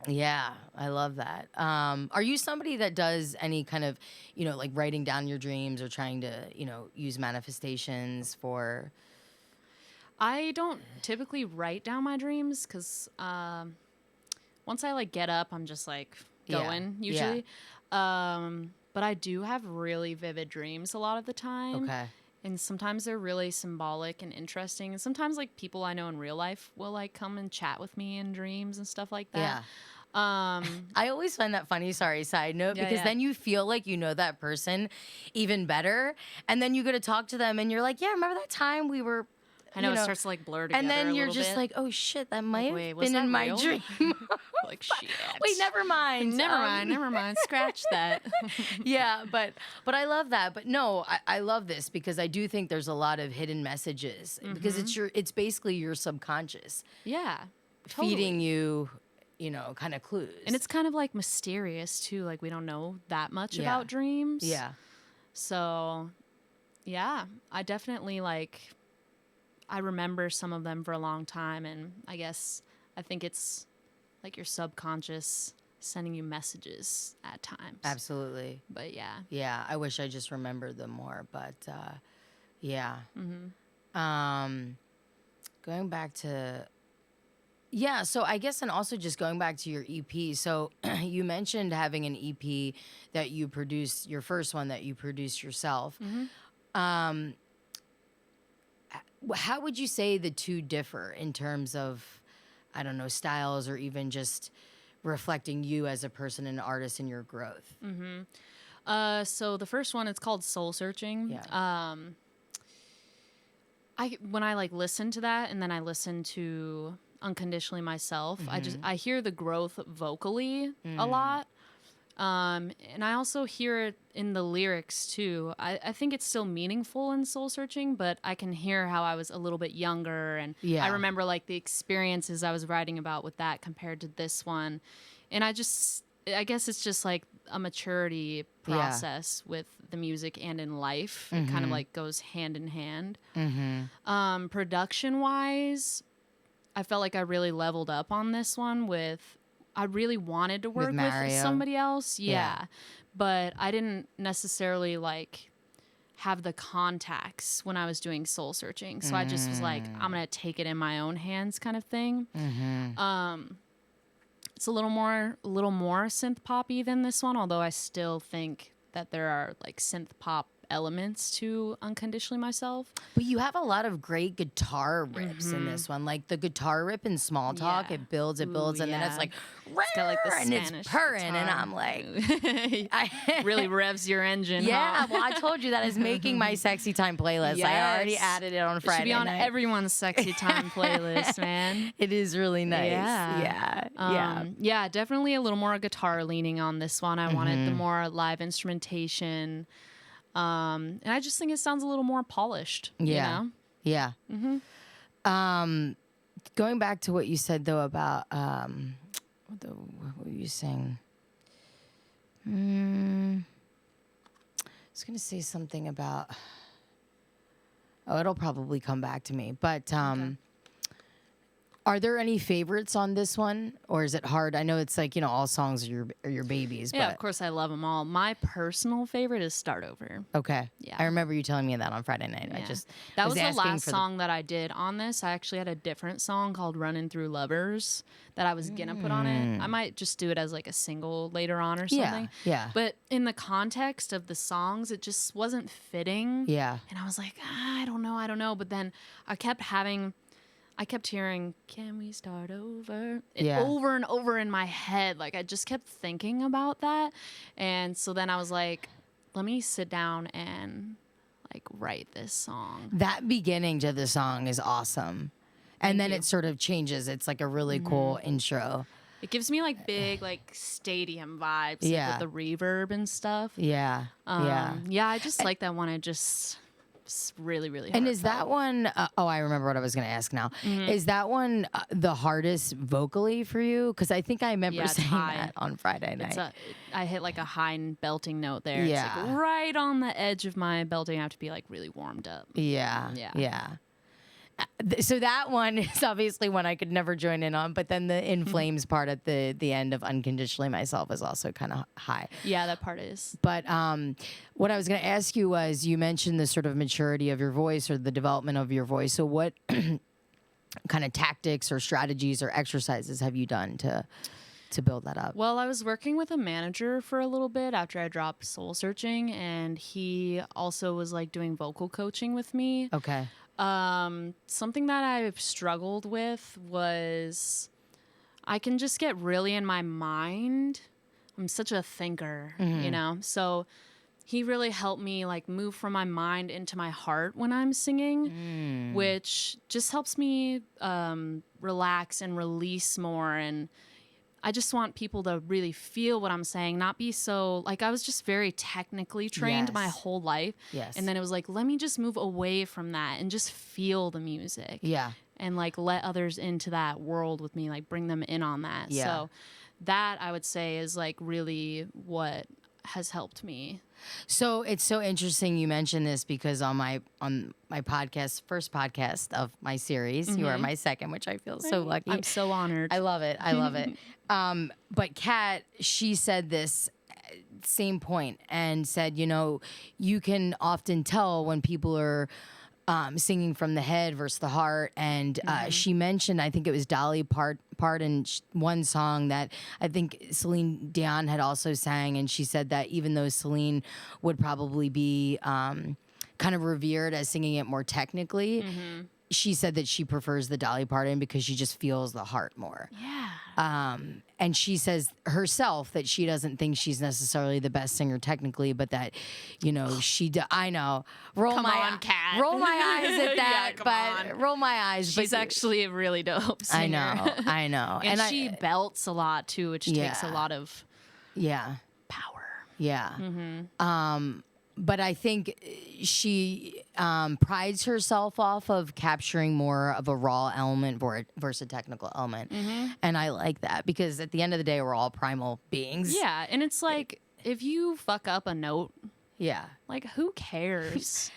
Yeah, I love that. Are you somebody that does any kind of, like writing down your dreams or trying to, use manifestations for... I don't typically write down my dreams because once I like get up, I'm just like going usually. But I do have really vivid dreams a lot of the time. Okay. And sometimes they're really symbolic and interesting. And sometimes like people I know in real life will like come and chat with me in dreams and stuff like that. Yeah. I always find that funny, sorry, side note, because then you feel like you know that person even better. And then you go to talk to them and you're like, yeah, remember that time we were... I know, it starts to like blur together. And then you're a just bit. like, oh shit, that might have was been in my real? dream. Like, shit. Wait, never mind. Never mind. Scratch that. Yeah, but I love that. But no, I love this because I do think there's a lot of hidden messages because it's basically your subconscious. Yeah. Totally. Feeding you, kind of clues. And it's kind of like mysterious too. Like we don't know that much about dreams. Yeah. So, yeah, I definitely I remember some of them for a long time, and I think it's like your subconscious sending you messages at times. Absolutely. But yeah. Yeah, I wish I just remembered them more, but yeah. Going back to... Yeah, so I guess, and also just going back to your EP. So you mentioned having an EP that you produced, your first one that you produced yourself. How would you say the two differ in terms of, I don't know, styles or even just reflecting you as a person and artist and your growth? So the first one, it's called Soul Searching. Yeah. When I listen to that and then I listen to Unconditionally Myself, I hear the growth vocally a lot. And I also hear it in the lyrics too. I think it's still meaningful in Soul Searching, but I can hear how I was a little bit younger, and I remember the experiences I was writing about with that compared to this one. And I guess it's just like a maturity process with the music and in life. It kind of goes hand in hand. Production wise, I felt like I really leveled up on this one I really wanted to work with somebody else. Yeah. But I didn't necessarily have the contacts when I was doing Soul Searching. So I just was like, I'm going to take it in my own hands kind of thing. It's a little more synth poppy than this one, although I still think that there are synth pop elements to Unconditionally Myself. But you have a lot of great guitar riffs in this one. Like the guitar rip in Small Talk, it builds, and then it's like, it's got the and Spanish it's purring, guitar. and I'm like, really revs your engine. Yeah, well, I told you that is making my sexy time playlist. Yes. I already added it on Friday. It should be on night. everyone's sexy time playlist, man. It is really nice. Yeah, definitely a little more guitar leaning on this one. I wanted the more live instrumentation. And I just think it sounds a little more polished. Yeah. You know? Yeah. Going back to what you said though about what were you saying? I was gonna say something about. Oh, it'll probably come back to me. But are there any favorites on this one, or is it hard? I know it's all songs are your babies. Yeah, but... of course I love them all. My personal favorite is Start Over. Okay. Yeah. I remember you telling me that on Friday night. Yeah. That was the last song that I did on this. I actually had a different song called Running Through Lovers that I was gonna put on it. I might just do it as a single later on or something. Yeah. But in the context of the songs, it just wasn't fitting. Yeah. And I was like, I don't know. But then I kept hearing, can we start over? Over and over in my head. I just kept thinking about that. And so then I was like, let me sit down and write this song. That beginning to the song is awesome. And then it sort of changes. It's a really cool intro. It gives me big stadium vibes with the reverb and stuff. Yeah. Yeah, I just like that one. It just really, really And is that one, I remember what I was going to ask now. Is that one the hardest vocally for you? Because I think I remember saying that on Friday night. I hit like a high belting note there. Yeah. It's like right on the edge of my belting. I have to be like really warmed up. Yeah. So that one is obviously one I could never join in on, but then the In Flames part at the end of Unconditionally Myself is also kind of high. Yeah, that part is. But what I was going to ask you was, you mentioned the sort of maturity of your voice or the development of your voice. So what kind of tactics or strategies or exercises have you done to build that up? Well, I was working with a manager for a little bit after I dropped Soul Searching, and he also was like doing vocal coaching with me. Okay. Something that I've struggled with was I can just get really in my mind. I'm such a thinker, you know? So he really helped me like move from my mind into my heart when I'm singing, which just helps me relax and release more. And I just want people to really feel what I'm saying, not be so, like, I was just very technically trained my whole life. Yes. And then it was like, let me just move away from that and just feel the music. Yeah. And like let others into that world with me, like bring them in on that. Yeah. So that I would say is like really what has helped me. So it's so interesting you mentioned this, because on my podcast, first podcast of my series, you are my second, which I feel so lucky. I'm so honored. I love it. I love it. But Kat, she said this same point and said, you know, you can often tell when people are singing from the head versus the heart. And she mentioned, I think it was Dolly Parton, one song that I think Celine Dion had also sang. And she said that even though Celine would probably be kind of revered as singing it more technically, she said that she prefers the Dolly Parton because she just feels the heart more. Yeah. And she says herself that she doesn't think she's necessarily the best singer technically, but that, you know, I know. Roll Come my on, Kat. Roll my eyes at that, Yeah, but roll my eyes. She's actually a really dope singer. I know. And she belts a lot too, which takes a lot of power. Yeah. But I think she prides herself off of capturing more of a raw element versus a technical element. And I like that, because at the end of the day, we're all primal beings. Yeah, and it's like, if you fuck up a note, like, who cares?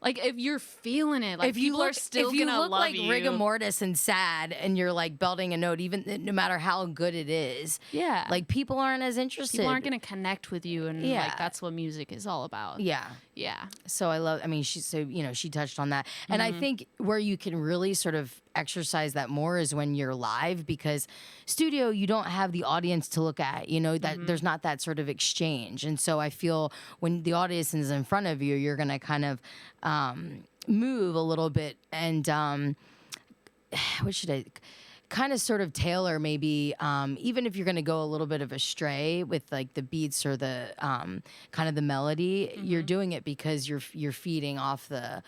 Like, if you're feeling it, like, if people are still gonna love like you. rigor mortis and sad, and you're like belting a note, even no matter how good it is, like, people aren't as interested. People aren't gonna connect with you, and like, that's what music is all about. Yeah. So she touched on that, and I think where you can really sort of exercise that more is when you're live, because studio, you don't have the audience to look at, you know, that there's not that sort of exchange. And so I feel when the audience is in front of you, you're gonna kind of move a little bit, and what should I kind of sort of tailor, maybe even if you're going to go a little bit of astray with like the beats or the kind of the melody, you're doing it because you're feeding off the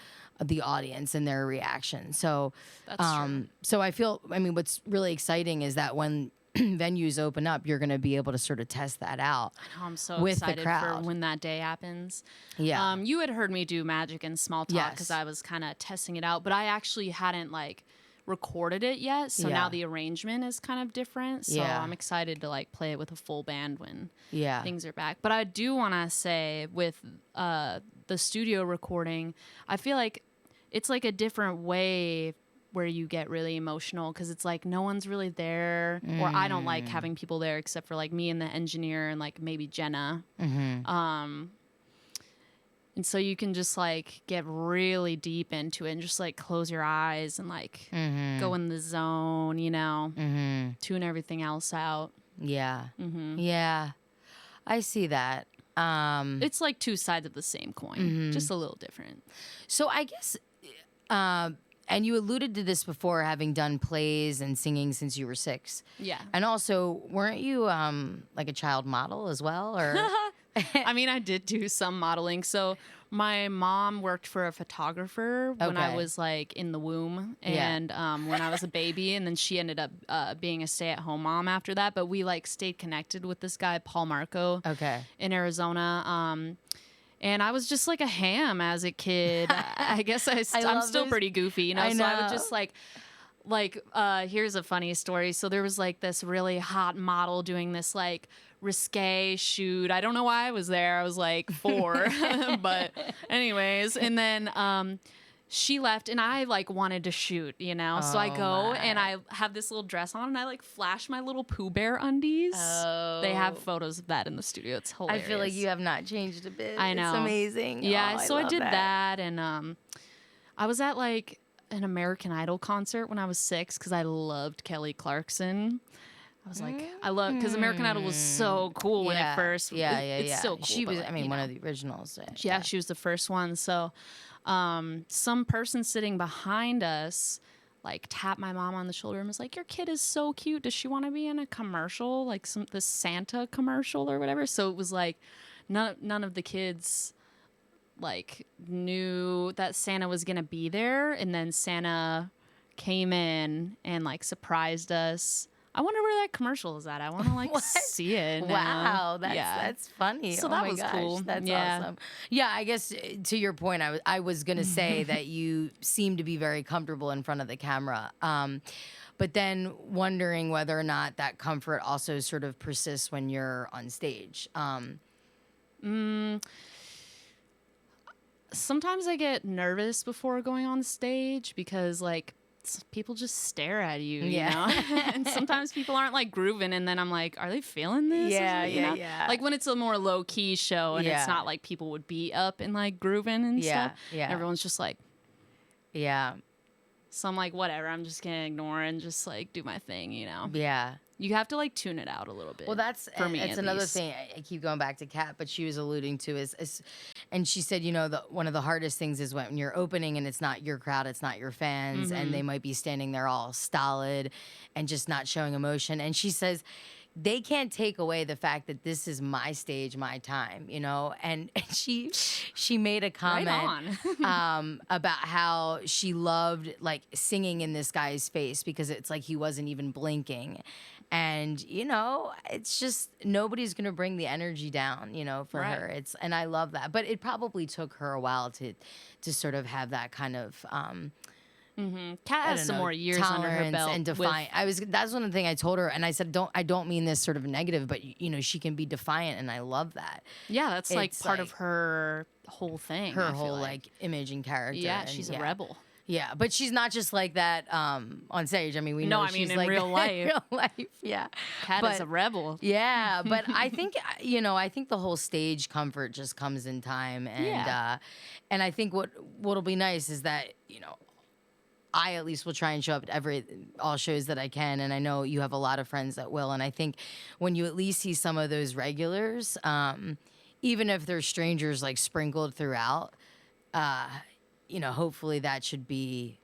audience and their reaction. So that's true. So I mean what's really exciting is that when venues open up, you're going to be able to sort of test that out. I know, I'm so excited for when that day happens. Yeah. You had heard me do Magic and Small Talk because I was kind of testing it out, but I actually hadn't like recorded it yet. So now the arrangement is kind of different. So I'm excited to like play it with a full band when things are back. But I do want to say with the studio recording, I feel like it's like a different way where you get really emotional, because it's like no one's really there, or I don't like having people there except for like me and the engineer and like maybe Jenna. And so you can just like get really deep into it and just like close your eyes and like go in the zone, you know, tune everything else out. Yeah. Yeah. I see that. It's like two sides of the same coin, just a little different. So I guess, and you alluded to this before, having done plays and singing since you were 6. Yeah. And also, weren't you like a child model as well? Or I mean, I did do some modeling. So my mom worked for a photographer when I was like in the womb and when I was a baby. And then she ended up being a stay-at-home mom after that. But we like stayed connected with this guy, Paul Marco, in Arizona. And I was just like a ham as a kid. I guess I'm still pretty goofy, you know? So I would just here's a funny story. So there was like this really hot model doing this like risque shoot. I don't know why I was there. I was like 4, but anyways. And then, she left and I like wanted to shoot, you know? So I go and I have this little dress on and I like flash my little Pooh Bear undies. Oh. They have photos of that in the studio. It's hilarious. I feel like you have not changed a bit. I know. It's amazing. Yeah, so I did that. And I was at like an American Idol concert when I was 6 because I loved Kelly Clarkson. I was like, because American Idol was so cool when it first. It's still cool. She was, one of the originals. Yeah, she was the first one. So some person sitting behind us like tapped my mom on the shoulder and was like, your kid is so cute. Does she want to be in a commercial? Like the Santa commercial or whatever. So it was like none of the kids like knew that Santa was going to be there. And then Santa came in and like surprised us. I wonder where that commercial is at. I want to like see it now. Wow, that's funny. So that was cool. That's awesome. Yeah, I guess to your point, I was gonna say that you seem to be very comfortable in front of the camera, but then wondering whether or not that comfort also sort of persists when you're on stage. Sometimes I get nervous before going on stage because like people just stare at you, you know? And sometimes people aren't like grooving and then I'm like, are they feeling this? Yeah. Like when it's a more low key show and it's not like people would be up and like grooving and stuff. Yeah. Everyone's just like, so I'm like, whatever, I'm just gonna ignore and just like do my thing, you know? Yeah. You have to like tune it out a little bit. Well, that's for me. It's another thing I keep going back to Kat, but she was alluding to is and she said, you know, one of the hardest things is when you're opening and it's not your crowd, it's not your fans, and they might be standing there all stolid and just not showing emotion. And she says they can't take away the fact that this is my stage, my time, you know. And she made a comment about how she loved like singing in this guy's face because it's like he wasn't even blinking. And, you know, it's just nobody's going to bring the energy down, you know, for her. And I love that. But it probably took her a while to sort of have that kind of Kat has some more years under her belt and defiant. That's one of the things I told her, and I said, I don't mean this sort of negative, but you know, she can be defiant, and I love that. Yeah, that's like part of her whole thing. Her whole like image and character. Yeah, she's a rebel. Yeah, but she's not just like that on stage. I mean, we know she's in like real life. In real life, yeah. Kat is a rebel. Yeah, but I think I think the whole stage comfort just comes in time, and I think what'll be nice is that I at least will try and show up at all shows that I can, and I know you have a lot of friends that will, and I think when you at least see some of those regulars, even if they're strangers like sprinkled throughout. Hopefully that should be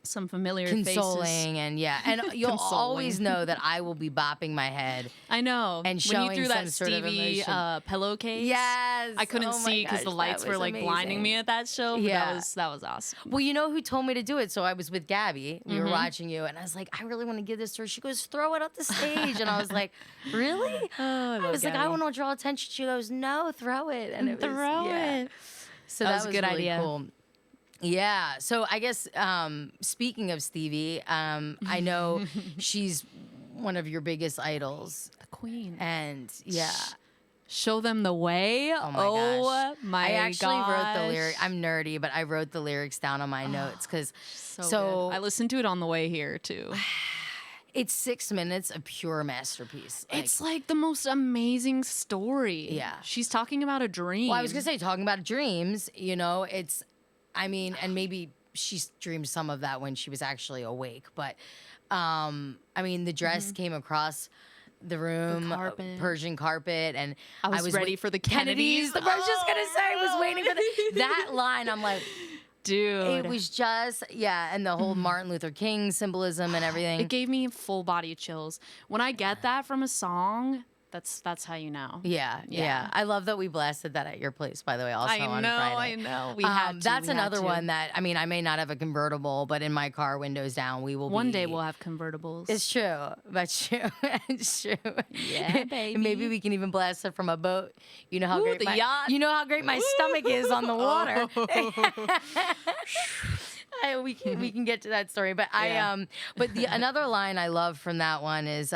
some familiar consoling faces. And you'll always know that I will be bopping my head. I know. And showing when you threw that sort of Stevie pillowcase. Yes. I couldn't see because the lights were like blinding me at that show. But that was awesome. Well, you know who told me to do it? So I was with Gabby. We were watching you, and I was like, I really want to give this to her. She goes, throw it up the stage, and I was like, really? I was Gabby. like, I want to draw attention. She goes, no, throw it, and it was throw it. So that was a good really idea. Cool. Yeah. So I guess speaking of Stevie, I know she's one of your biggest idols. The queen. And show them the way. Oh my gosh. My I actually wrote the lyric. I'm nerdy, but I wrote the lyrics down on my notes because so I listened to it on the way here too. It's 6 minutes of pure masterpiece. It's like the most amazing story. Yeah. She's talking about a dream. Well, I was going to say, talking about dreams, and maybe she dreamed some of that when she was actually awake. But, the dress came across the room, Persian carpet, and I was ready for the Kennedys. I was just going to say, I was waiting for that line. I'm like... Dude. It was just, and the whole Martin Luther King symbolism and everything. It gave me full body chills. When I get that from a song that's how you know. Yeah. I love that we blasted that at your place, by the way, also on Friday. I know. We had to. That's another one that, I mean, I may not have a convertible, but in my car, windows down, we will One day we'll have convertibles. It's true. That's true. It's true. Yeah, baby. Maybe we can even blast it from a boat. You know how great the yacht. You know how great my stomach is on the water. We can get to that story, but but another line I love from that one is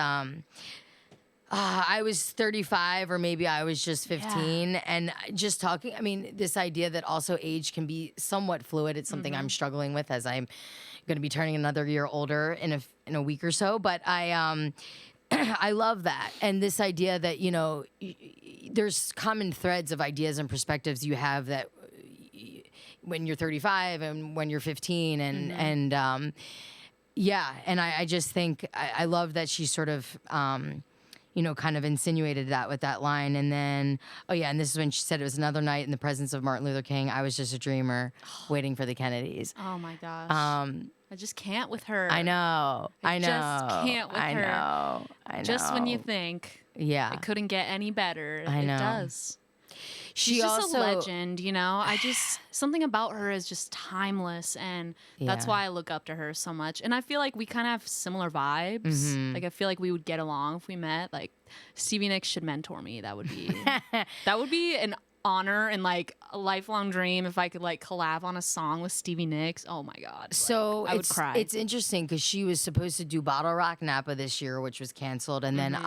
I was 35 or maybe I was just 15 and just talking, I mean, this idea that also age can be somewhat fluid. It's something I'm struggling with as I'm going to be turning another year older in a week or so, but I love that. And this idea that, you know, there's common threads of ideas and perspectives you have that when you're 35 and when you're 15 and I just think I love that she sort of you know, kind of insinuated that with that line. And then, and this is when she said it was another night in the presence of Martin Luther King. I was just a dreamer waiting for the Kennedys. Oh my gosh. I just can't with her. I know. I just can't with her. I know. Just when you think it couldn't get any better, it does. She's just a legend, you know? Something about her is just timeless, and that's why I look up to her so much. And I feel like we kind of have similar vibes. Like, I feel like we would get along if we met. Like, Stevie Nicks should mentor me. That would be an honor and, like, a lifelong dream if I could, like, collab on a song with Stevie Nicks. Oh, my God. So I would cry. It's interesting because she was supposed to do Bottle Rock Napa this year, which was canceled. And then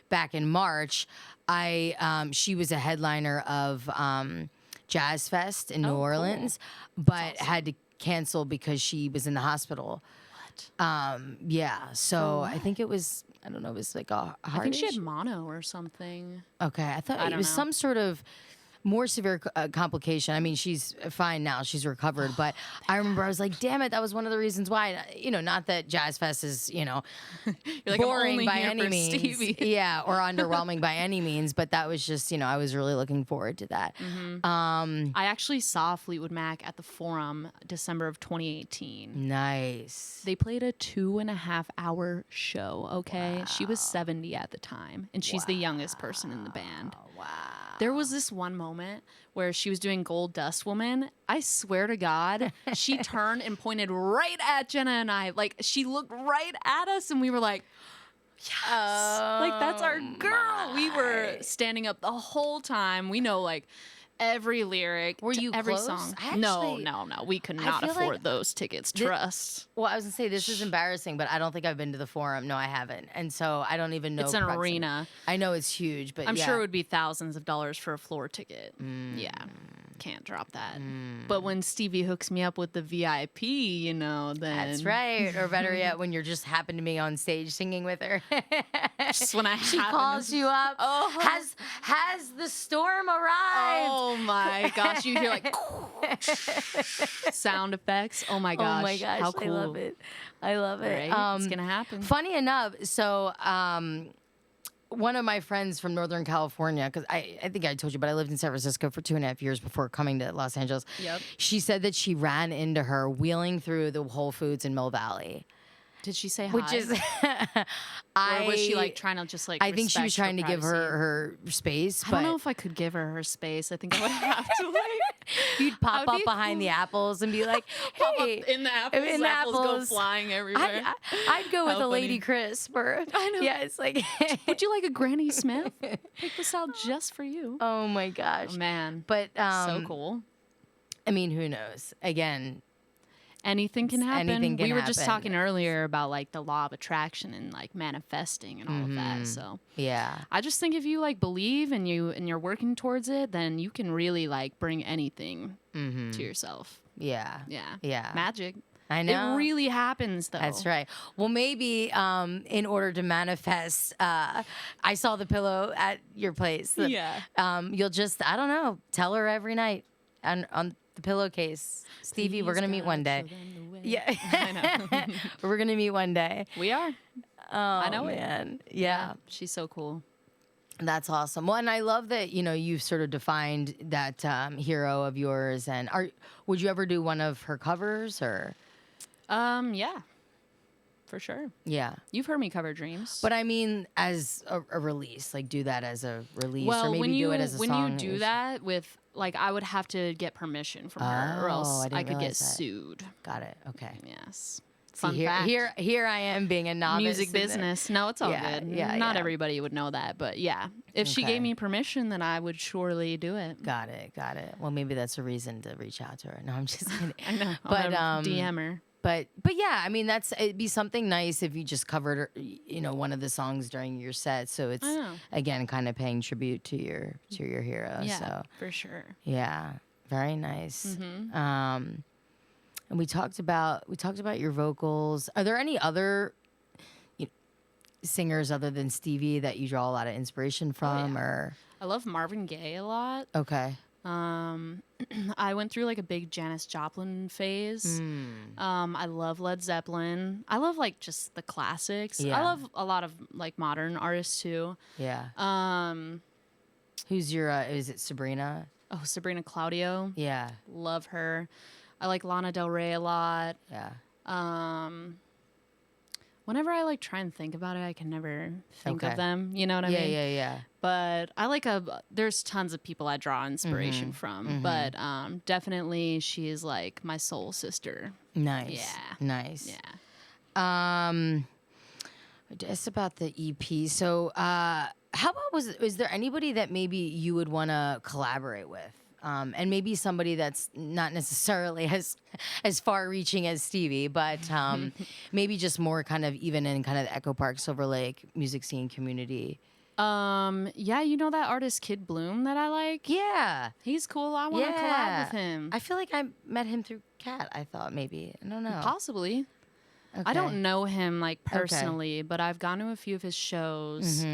back in March, she was a headliner of Jazz Fest in New Orleans, but had to cancel because she was in the hospital. What? So I think it was, I don't know, it was like a heart I think she had mono or something. Okay, I thought it was some sort of more severe complication. I mean, she's fine now. She's recovered. But I remember I was like, damn it, that was one of the reasons why. You know, not that Jazz Fest is, you know, like, boring by any means. Stevie. Yeah, or underwhelming by any means. But that was just, you know, I was really looking forward to that. I actually saw Fleetwood Mac at the Forum December of 2018. Nice. They played a 2.5-hour show, okay? Wow. She was 70 at the time, and she's the youngest person in the band. Wow. There was this one moment where she was doing Gold Dust Woman. I swear to God, she turned and pointed right at Jenna and I. Like, she looked right at us, and we were like, yes. Like, that's our girl. We were standing up the whole time. We know, like, every lyric. Were you every close? song? Actually, no. We could not afford those tickets. Trust. Well, I was gonna say this is embarrassing, but I don't think I've been to the Forum. No, I haven't, and so I don't even know. It's an arena. I know it's huge, but I'm sure it would be thousands of dollars for a floor ticket. Yeah, can't drop that. But when Stevie hooks me up with the VIP, you know, then that's right. Or better yet, when you're just happen to be on stage singing with her. Just when she calls you up. Oh, has the storm arrived? Oh my gosh! You hear like sound effects. Oh my gosh! Oh my gosh! How cool! I love it. Right? It's gonna happen. Funny enough, so one of my friends from Northern California, because I think I told you, but I lived in San Francisco for 2.5 years before coming to Los Angeles. Yep. She said that she ran into her wheeling through the Whole Foods in Mill Valley. Did she say hi? Which is, or was she like trying to just like? I think she was trying to give her space. I don't know if I could give her space. I think I would have to like. You'd pop up behind the apples and be like, "Hey, in the apples, in the apples go flying everywhere." I'd go with a Lady Crisp, or I know. Yeah, it's like, would you like a Granny Smith? Pick this out just for you. Oh my gosh, oh, man! But so cool. I mean, who knows? Again. Anything can happen. Anything can we were happen. just talking earlier about like the law of attraction and like manifesting and all of that. So yeah, I just think if you like believe and you're working towards it, then you can really like bring anything to yourself. Yeah. Magic. I know. It really happens, though. That's right. Well, maybe in order to manifest, I saw the pillow at your place. You'll just, I don't know, tell her every night on the pillowcase, Stevie, we're going to meet one day. Yeah. I know. We're going to meet one day. We are. Oh, I know man. it. Yeah. She's so cool. That's awesome. Well, and I love that, you know, you've sort of defined that hero of yours. And would you ever do one of her covers or? Yeah. for sure. Yeah. You've heard me cover Dreams. But I mean, as a release, like do that as a release, well, or maybe do it as a when song. you do that with, like, I would have to get permission from her, or else I could get sued. Got it. Okay. Yes. Fun fact. Here I am being a novice. Music business. No, it's all good. Yeah, Not everybody would know that, but yeah. If she gave me permission, then I would surely do it. Got it. Well, maybe that's a reason to reach out to her. No, I'm just kidding. I know. But DM her. But yeah, I mean, it'd be something nice if you just covered, one of the songs during your set. So it's again kind of paying tribute to your hero. Yeah, so for sure. Yeah, very nice. And we talked about your vocals. Are there any other singers other than Stevie that you draw a lot of inspiration from? Or I love Marvin Gaye a lot. Okay. I went through like a big Janis Joplin phase. I love Led Zeppelin. I love like just the classics. I love a lot of like modern artists too. Yeah. Who's your? Is it Sabrina? Oh, Sabrina Claudio. Yeah. Love her. I like Lana Del Rey a lot. Yeah. Whenever I like try and think about it, I can never think of them. You know what I mean? Yeah. But I like there's tons of people I draw inspiration from, but definitely she is like my soul sister. Nice. Yeah. Nice. Yeah. Just about the EP. So, how about is there anybody that maybe you would want to collaborate with? And maybe somebody that's not necessarily as far-reaching as Stevie, but maybe just more kind of even in kind of the Echo Park, Silver Lake music scene community. Yeah, you know that artist Kid Bloom that I like? Yeah. He's cool. I want to collab with him. I feel like I met him through Kat, I thought maybe. I don't know. Possibly. Okay. I don't know him like personally, but I've gone to a few of his shows.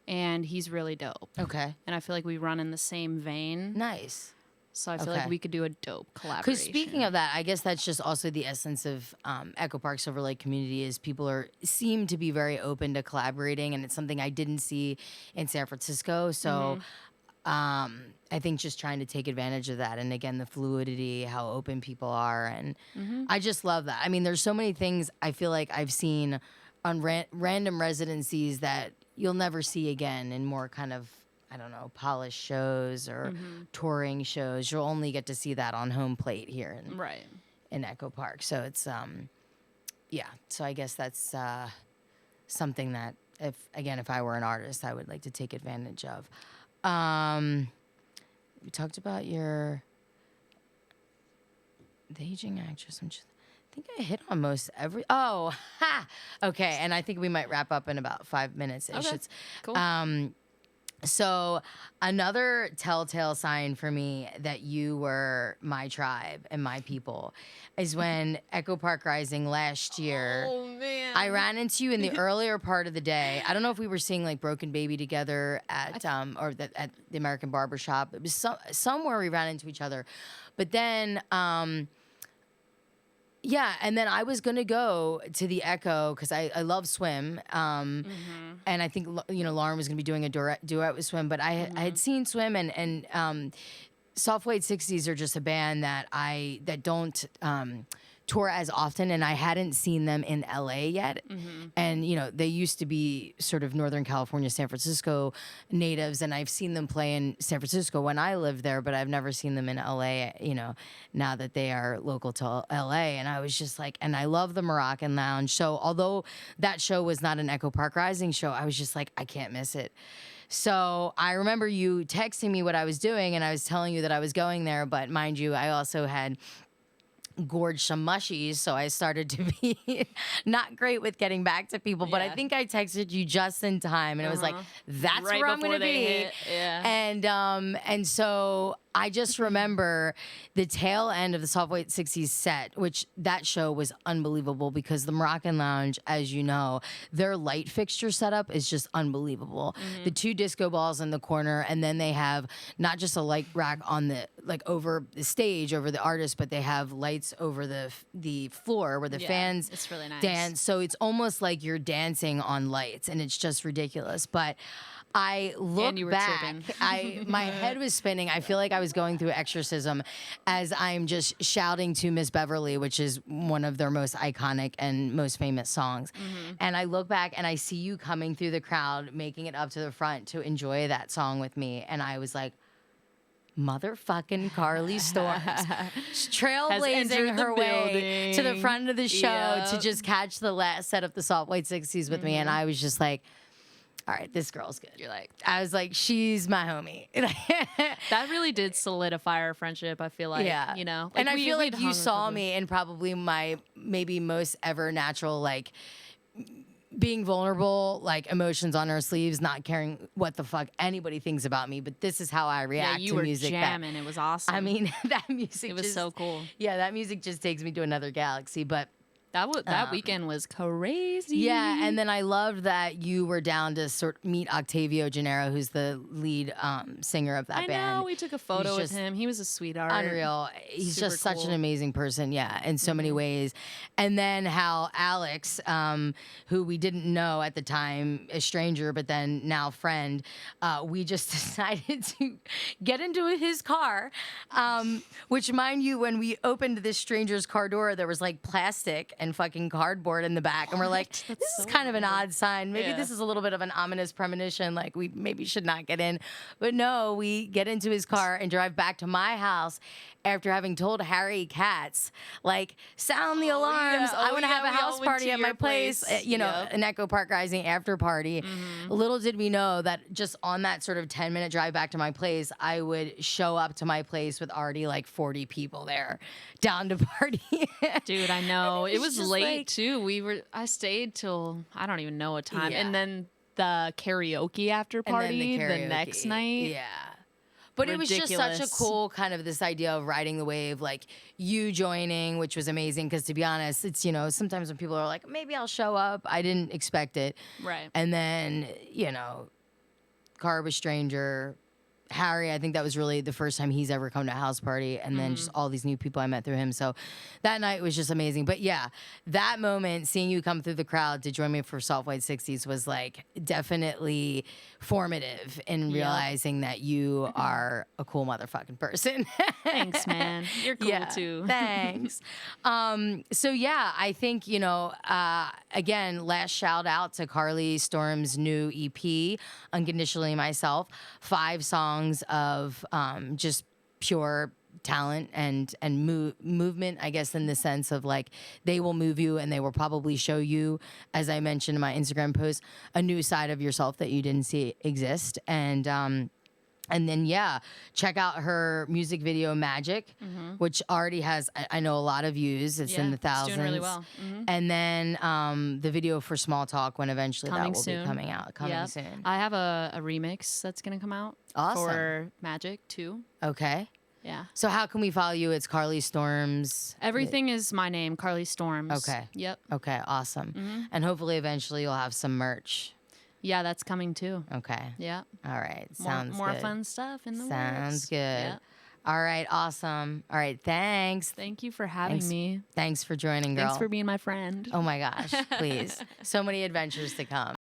And he's really dope. Okay. And I feel like we run in the same vein. Nice. So I feel like we could do a dope collaboration. Because speaking of that, I guess that's just also the essence of Echo Park Silver Lake community is people seem to be very open to collaborating, and it's something I didn't see in San Francisco. So I think just trying to take advantage of that, and again the fluidity, how open people are, and I just love that. I mean, there's so many things I feel like I've seen on random residencies that you'll never see again in more kind of, I don't know, polished shows or touring shows. You'll only get to see that on home plate here in Echo Park. So it's, so I guess that's something that if I were an artist, I would like to take advantage of. We talked about the aging actress. I think I hit on most every. Oh, ha! Okay, and I think we might wrap up in about 5 minutes. Okay, cool. So another telltale sign for me that you were my tribe and my people is when Echo Park Rising last year. Oh man! I ran into you in the earlier part of the day. I don't know if we were seeing like Broken Baby together at at the American Barber Shop. It was somewhere we ran into each other, but then. Yeah, and then I was gonna go to the Echo because I love Swim, and I think Lauren was gonna be doing a duet with Swim, but I had seen Swim and Soft White 60s are just a band that don't tour as often, and I hadn't seen them in LA yet. And they used to be sort of Northern California, San Francisco natives, and I've seen them play in San Francisco when I lived there, but I've never seen them in LA, now that they are local to LA. And I was just like, and I love the Moroccan Lounge. So although that show was not an Echo Park Rising show, I was just like, I can't miss it. So I remember you texting me what I was doing, and I was telling you that I was going there, but mind you, I also had gorged some mushies, so I started to be not great with getting back to people, but I think I texted you just in time, and it was like, that's right where I'm gonna be. And so I just remember the tail end of the Soft White 60s set, which that show was unbelievable because the Moroccan Lounge, as you know, their light fixture setup is just unbelievable. The 2 disco balls in the corner, and then they have not just a light rack on over the stage, over the artist, but they have lights over the floor where the fans it's really nice. dance. So it's almost like you're dancing on lights, and it's just ridiculous. But I look back, my head was spinning. I feel like I was going through exorcism as I'm just shouting to Miss Beverly, which is one of their most iconic and most famous songs. And I look back and I see you coming through the crowd, making it up to the front to enjoy that song with me. And I was like, motherfucking Carli Storms trailblazing her way to the front of the show to just catch the last set of the Soft White 60s with me. And I was just like, all right, this girl's good. I was like, she's my homie. That really did solidify our friendship, I feel like. Yeah. You know? Like, and I feel like you saw me in probably my maybe most ever natural, like, being vulnerable, like emotions on our sleeves, not caring what the fuck anybody thinks about me, but this is how I react to music. You were jamming. It was awesome. I mean, that music it was so cool. Yeah, that music just takes me to another galaxy, but that weekend was crazy. Yeah, and then I loved that you were down to meet Octavio Gennaro, who's the lead singer of that band. I know, we took a photo with him. He was a sweetheart. Unreal. He's just such an amazing person, in so many ways. And then how Alex, who we didn't know at the time, a stranger, but then now friend, we just decided to get into his car, which, mind you, when we opened this stranger's car door, there was like plastic and fucking cardboard in the back. And we're like, this is kind of an odd sign. Maybe this is a little bit of an ominous premonition. Like, we maybe should not get in. But no, we get into his car and drive back to my house after having told Harry Katz, like, sound the alarms. I want to have a house party at my place. An Echo Park Rising after party. Little did we know that just on that sort of 10-minute drive back to my place, I would show up to my place with already like 40 people there down to party. Dude, I know. It was late too. I stayed till I don't even know what time. Yeah. And then the karaoke after party the next night. Yeah. But ridiculous. It was just such a cool kind of this idea of riding the wave, like you joining, which was amazing. Because to be honest, it's, sometimes when people are like, maybe I'll show up, I didn't expect it. Right. And then, car of a stranger, Harry, I think that was really the first time he's ever come to a house party. And then just all these new people I met through him. So that night was just amazing. But yeah, that moment, seeing you come through the crowd to join me for Soft White 60s was like definitely formative in realizing that you are a cool motherfucking person. Thanks, man. You're cool too. Thanks. So yeah, I think, again, last shout out to Carli Storm's new EP, Unconditionally Myself, 5 songs of just pure talent and movement, I guess, in the sense of like they will move you and they will probably show you, as I mentioned in my Instagram post, a new side of yourself that you didn't see exist. And then check out her music video Magic, which already has I know a lot of views. It's in the thousands. It's doing really well. And then the video for Small Talk, when eventually that will be coming out. Coming soon. I have a remix that's gonna come out for Magic too. Okay. Yeah. So how can we follow you? It's Carli Storms. Everything is my name, Carli Storms. Okay. Yep. Okay, awesome. And hopefully eventually you'll have some merch. Yeah, that's coming too. Okay. Yeah. All right. Sounds more good. fun stuff in the works. Sounds good. Yeah. All right. Awesome. All right. Thanks. Thank you for having me. Thanks for joining, girl. Thanks for being my friend. Oh my gosh. Please. So many adventures to come.